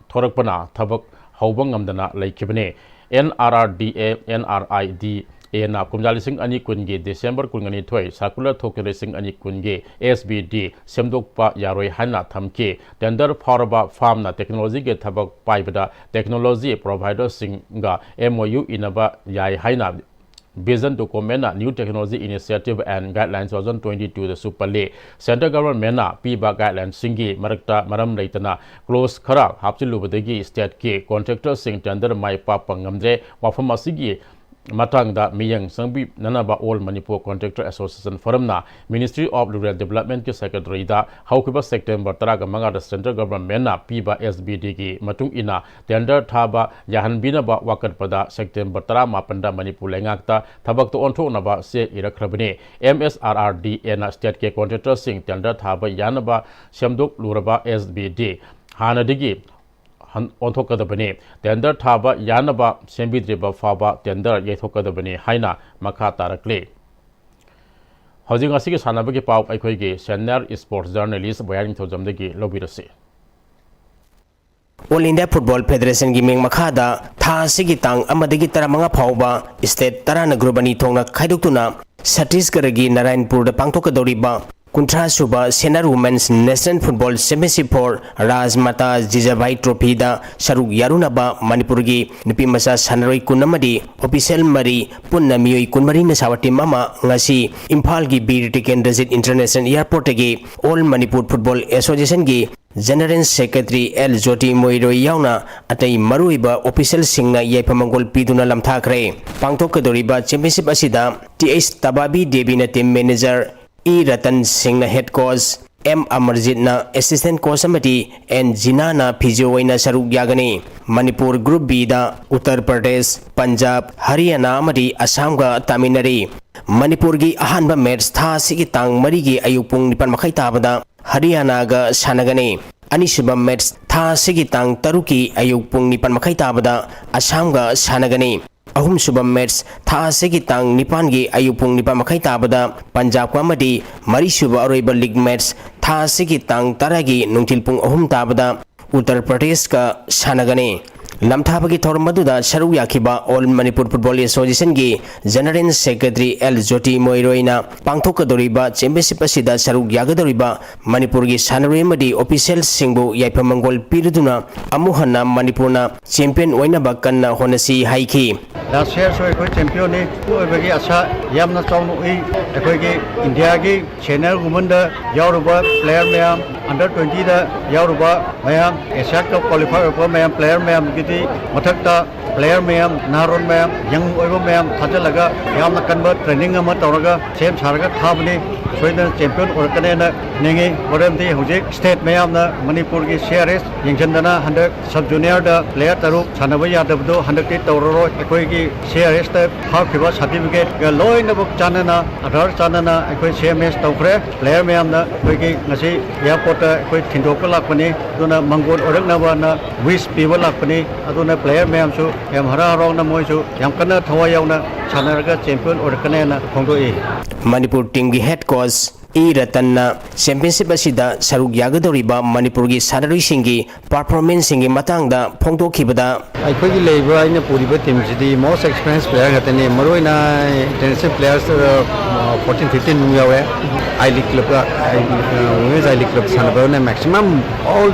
thorakpana thabak hawbang ngamdana laikibane NRRDA NRIDA na kumjalising ani kungi December kungani thoi circular thokiresing ani kungi SBD semdokpa yaroi hana thamke tender farba farm na technology ge thabak paibada technology provider singa MOU inaba yai haina Vision document New Technology Initiative and Guidelines 2022 the Superle Central Government na piba guidelines singi marakta maram leitana close khara hapchilubadagi state ke contractor sing tender mai pa pangamje wafam asigi matangda miyang sangbi nanaba all Manipur Contractor Association Forum na Ministry of Rural Development ke secretary da haukiba September taraga manga the Central Government na piba SBD ki matung ina tender thaba yahanbina ba wakat pada September tara mapanda Manipur lengakta thabak to onthok na ba se irakrabane MSRRD na state ke contractor sing tender thaba yanaba semdok luraba SBD hanadigi onthokadabane tender thaba yanaba sembidriba faba tender yethokadabane haina makha tarakle hojing asigi sanabagi pau aikhoigi senior sports journalist bayaring thojamdagi lobirase All India Football Federation gi meng makhada tha sigi tang amadagi taramanga phauba state tarana grubani thongna khaidoktuna Chhattisgarh gi Narayanpur da pangthokadoriba Kuntra Suba Senior Women's National Football Championship for Rajmata Jijabai Trophy da Saruk Yarunaba Manipurgi Nipi Masa Sanaroi Kunamadi Official Mari Punna Miyoi Kunmari na sawa team mama ngasi Imphal gi Bir Tiken Transit International Airport gi All Manipur Football Association gi General Secretary L Joti Moiroi yauna atai maruiba official singna yaipamangol piduna lamthakre pangthokadoriba championship asida TH Tababi Devi na team manager E. Ratan Singh na head coach, M. Amarjit na assistant coach amati, and Jina na physio na saruk yagani. Manipur Group B da Uttar Pradesh, Punjab, Haryana amati Assam ga Taminari. Manipur gi ahanba match tha sigi tang mari gi ayupung nipan makai tabada Haryana ga sanagani. Anisuba match tha sigi tang taruki ayupung nipan makai tabada Assam ga sanagani. Ahum suba match tha segi tang nipan gi ayupung nipa makai tabada Punjab ko amadi mari suba aroiba league match tha segi tang taragi nungtilpung ahum tabada Uttar Pradesh ka sanagani lamthabagi thormaduda saru yakiba All Manipur Football Association gi General Secretary L Joti Moiroina pangthokadoriba championship asida saru yagadoriba Manipur gi sanaroi madi official singbu yaipamangol piriduna amuhana Manipurna champion oina bakanna honasi haiki last year so ekoi champion ni bagi asa yamna chawnu i ekoi gi India gi senior women da yauruba player mayam under 20 da yauruba mayam Asia Cup qualifier ko mayam player mayam giti mathakta player mayam naron mayam young oibo mayam thajalaga yamna convert training ama tawraga sem saraga thabni soida champion orkane na nengi boramti hojik state mayam na Manipur gi CRS yingchandana 100 sub junior da player taruk sanaba yadabdo 100 ti tawroro ekoi gi CRS ta phakhiba certificate ga loina buk chanana adhar chanana ekoi CMS tawkre player mayam na ekoi gi ngasi airport ta ekoi thindok lakpani duna mangol oraknaba na wish piwa lakpani aduna player mayam su yam hara rong na moi su yam kana thawa yauna sanaraga champion orkane na khongdoi Manipur team gi head coach E. Ratanna championship asida saruk yagadoriba Manipur gi sanaroi singi performance singi matangda phongdokhibada aikoi gi leiba aina puriba team sidi most experienced player hatani maroina international players 14-15 nu yawe I League club women's I League club sanaba na maximum all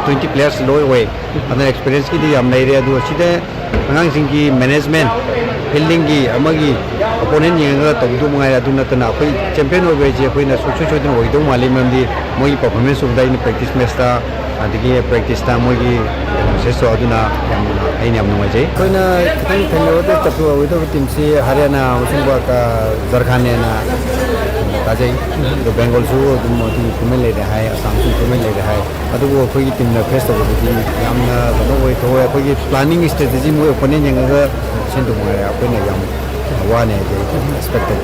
20 players low away and experience ki di am area du sida angang singi management building gi amagi opponent yenga tawdu mangai aduna tana koi champion obe je koi na sochu chodin oido mali mamdi moi performance of the practice match ta adigi practice ta moi gi seso aduna aini am nomai je koi na kitani thelo de tapu oido team si Haryana usungba ka Jharkhand na tajai do Bengal su dum kumel le de hai Assam su kumel le de hai adu ko koi team na face to di yamna do oi to koi planning strategy moi opponent yenga sendu mai apne yam wane je expected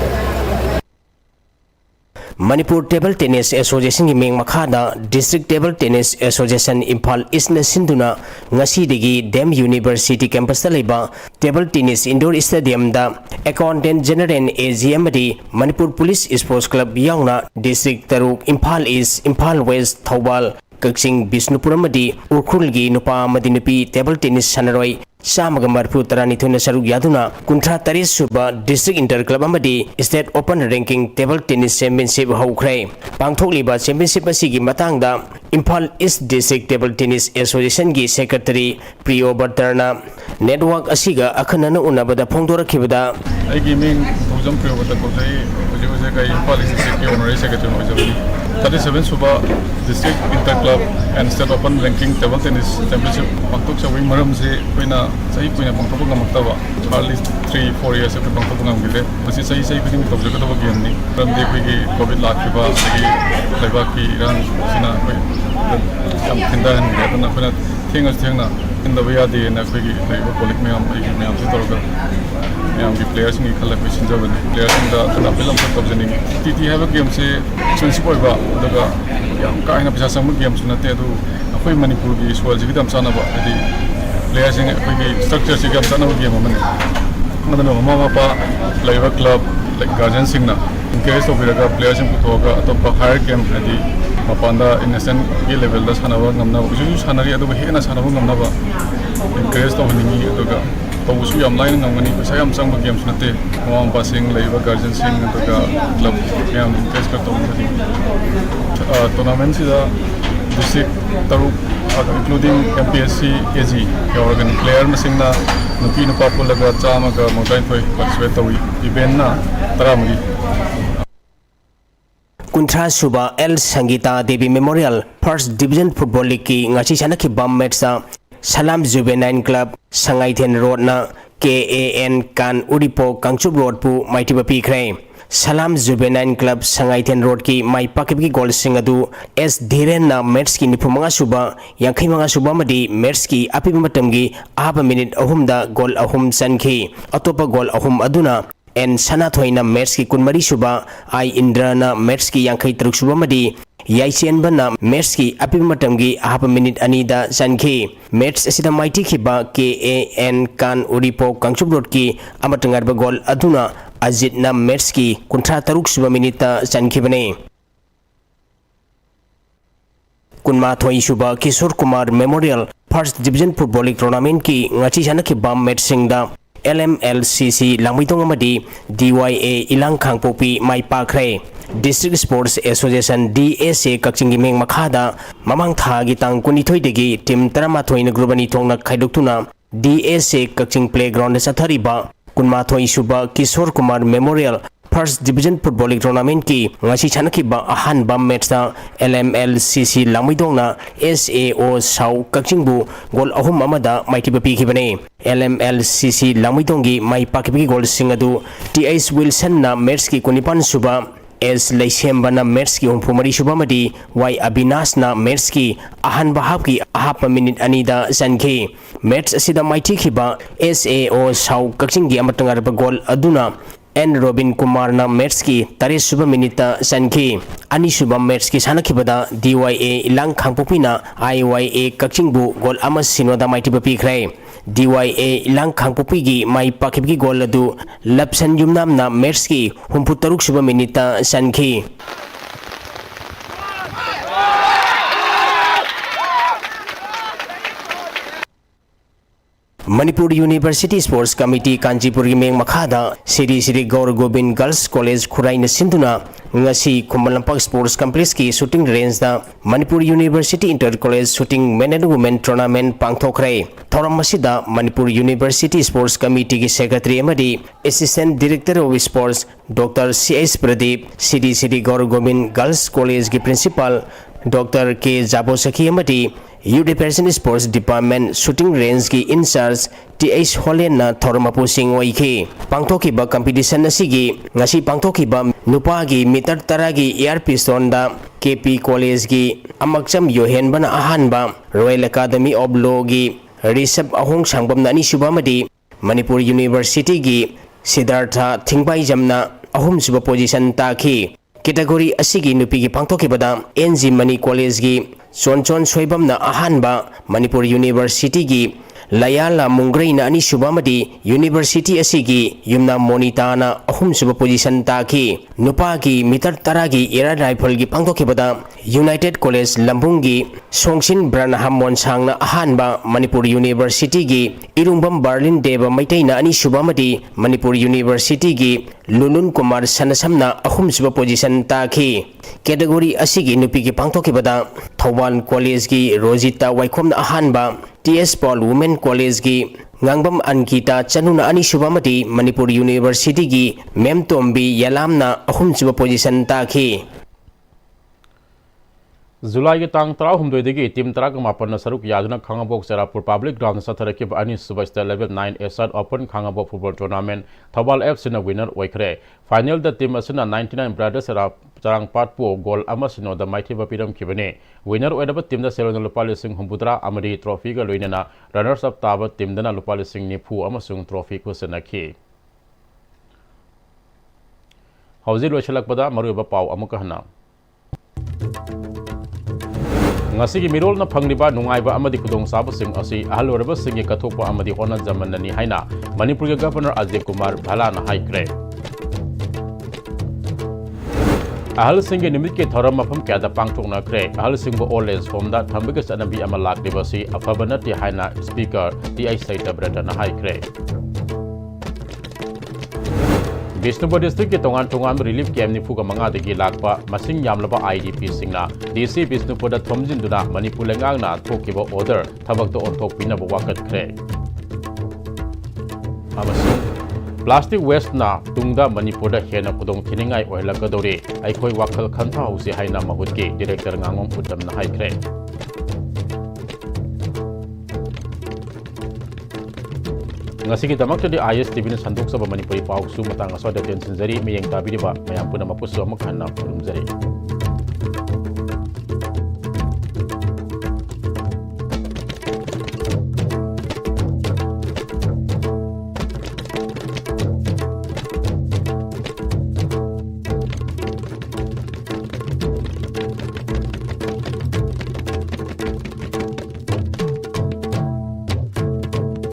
Manipur Table Tennis Association gi meng makhada District Table Tennis Association Imphal East na sinduna ngasi digi Dem University campus ta leba Table Tennis Indoor Stadium da Accountant General AGM di Manipur Police Sports Club yauna District Taruk Imphal East Imphal West Thawbal Kaksing Bisnupuram di Urkhul gi nupa amadi nupi table tennis sanaroi Samaga marpu tarani thuna saruk yaduna kuntra taris suba district inter club amadi state open ranking table tennis championship haukhre pangthokliba championship asigi matangda Imphal East District Table Tennis Association gi secretary Priyo Bartarna network asiga akhanana unabada phongdorakhibada aigi ming thojam Priyo Bartarna hoje kai Imphal East District honorary secretary hoje 37 suba district inter club and state open ranking table tennis championship pangthok chawi maram se koina sahi koina pangthok ngamaktaba hardly 3-4 years after pangthok ngamgile masi sahi kuding tawjagadawa game ni ramde koigi covid lakhiba sagi laiba ki ran sina koi am thinda han gadana koina thengna inda ya de na koigi laiba colleague me am aigi me am se toroga me am ki players ni khala question jaban players da na film for tawjaning tt have a game se expensive oiba daga yam ka ina pisa sam game sunate adu akoi manipur gi soil ji dam sana ba adi players in koigi structure se game sana game man madano mama pa laiba club like guardian singna in case of the players in putoga atop higher game adi mapanda innocent ge level da sana ba ngamna uju sanari adu hena sana ba ngamna ba encourage to hini aduga tawusu yam line ngamani pesa yam sang game sunate mama passing laiba guardian sing aduga club yam encourage ka to tournament sida district taruk including MPSC AG organ player masingna nupi nupa pulaga chama ga motain foi participate tawi event na taramri Kuntra Suba L Sangita Devi Memorial First Division Football League ki ngachi chanaki bam match sa Salam Juvenile Club Sangaithen Road na KAN Kan Udipo Kangchup Road pu maiti ba pikre Salam Juvenile Club Sangaithen Road ki mai pakip ki goal singadu S Dhiren na match ki nipumanga suba yankhimanga suba madi match ki api matam gi aba minute ahumda goal ahum sanki atopa goal ahum aduna and sana thoina match ki kunmari suba I Indrana match ki yankhai truk suba madi Yaisen bana match ki api matam gi aba minute anida sanki match asida mighty khiba KAN Kan Udipo Kangchup Road ki amatangar ba goal aduna Ajit na match ki kuntra taruk suba minita sankhibane kunma thoi suba Kishore Kumar Memorial First Division Football League Tournament ki ngachi chanaki bam match singda LMLCC Langmitong amadi DYA Ilang Khangpopi mai pakre District Sports Association DSA Kakching meng makhada mamang tha gi tang kunithoi degi team 13 na grubani thongna khaidoktuna DSA Kakching Playground sa thariba kunma thoi suba Kishore Kumar Memorial First Division Football League Tournament ki ngachi chanaki ba ahan bam match na LMLCC Langmitong na SAO Sau Kakching bu gol ahum amada maiti bapi khibane LMLCC Langmitong gi mai pakibi gol singadu TS Wilson na match ki kunipan suba S Laisem na match ki humphumari suba madi Y Abinash na match ki ahan bahab ki ahap minute anida sanki match asida maiti khiba SAO Sau Kakching gi amatangar ba gol aduna N Robin Kumar na match ki tare suba minute sanki ani suba match ki sanakibada DYA Ilang Khangpopi na IYA Kakching bu gol ama sinoda maiti bapi khre DYA Ilang Khangpopi gi mai pakip gi gol adu Lapsan Yumnam na match ki humputaruk suba minute sanki Manipur University Sports Committee Kanchipur gi meng makhada Siri Gaur Gobind Girls College Khurai na sinduna ngasi Khumbalampak Sports Complex ki shooting range da Manipur University Inter College Shooting Men and Women Tournament pangthokre thoram masida Manipur University Sports Committee ki secretary amadi Assistant Director of Sports Dr. C.S. Pradeep Siri Gaur Gobind Girls College ki principal Dr. K. Jabosaki amadi Youth Representative Sports Department Shooting Range ki in charge TH Holen na Thormapu Singh oike pangthokiba competition asigi ngasi pangthokiba nupa gi meter taragi air piston da KP College gi amakcham yohen bana ahanba Royal Academy of Law gi Rishabh Ahong Sangbam na ni subamadi Manipur University gi Siddhartha Thingbai jamna ahum suba position ta khi category asigi nupi gi pangthokibada NG Mani College gi chonchon soibamna ahanba Manipur University gi Layala Mungreina ani subamadi University asigi yumna monitana ahum suba position taki nupagi meter taragi era rifle gi pangthokibada United College Lambungi Songsin Branham Sangna ahanba Manipur University gi Irumbam Berlin Deva Maitaina ani subamadi Manipur University gi Lunun Kumar Sanasamna ahum suba position taki category asigi nupi gi pangthokibada Thawal College gi Rosita Waikhomna ahanba TS Paul Women College gi Ngangbam Ankita Chanuna ani subamati Manipur University gi Mem Tombi Yalamna ahum suba position taki July के तांग 13 दगी team 13 सरुक यादना Khangabok Serapur public ground सथरकिब अनि सुबह state level 9 SR open खांगाबोक football tournament Thoubal F सिना winner ओइखरे final द team असना 99 ब्रदर्स सेरा चांग पाटपो गोल अमसिनो द माइथेबा पिरम खिबने विनर ओइदब टीम द सेरोन लुपा लिसिंग हुंबुद्रा अमरी ट्रॉफी गा लोइनना रनर्स अप ताब टीम दना लुपा लिसिंग निफु अमसुंग ट्रॉफी को सनखि हौजी लोइछलकबदा मरुबा पाव अमुकहना ngasi mirol na phangliba nungaiba amadi khudong sabasing asi ahaloraba singi kathokpa amadi hona jamanani haina Manipur ge governor Ajay Kumar Bhala na haikre ahal singi nimit ke thoram mafam kya da pangthokna kre ahal singbo old age home da thambiga sanabi ama lakdibasi afabana ti haina speaker ti ai saita brata na haikre Bishnupur district के तोंगान relief camp निफु का मंगा दगी Lakpa मसिंग यामलबा IDP सिंगना DC Bishnupur दा थोमजिनदुना Manipur लेंगांगना थोकिबो order थबक तो ऑनथोक पिनबो वाकतखरे अमसुंग plastic waste ना तुंगदा मणिपुर दा हेना खुदोंग थिनिंगाई ओहलकदोरे आइखोय वाखल खंथा हौसे हाइना महुतके director nganगोम उतमना हाइखरे ngasigi damak di ISTV na sandok sa Manipuri pauk su matang aswada tensin zari miyang tabiri ba mayang puna mapuso amakhan na pulum zari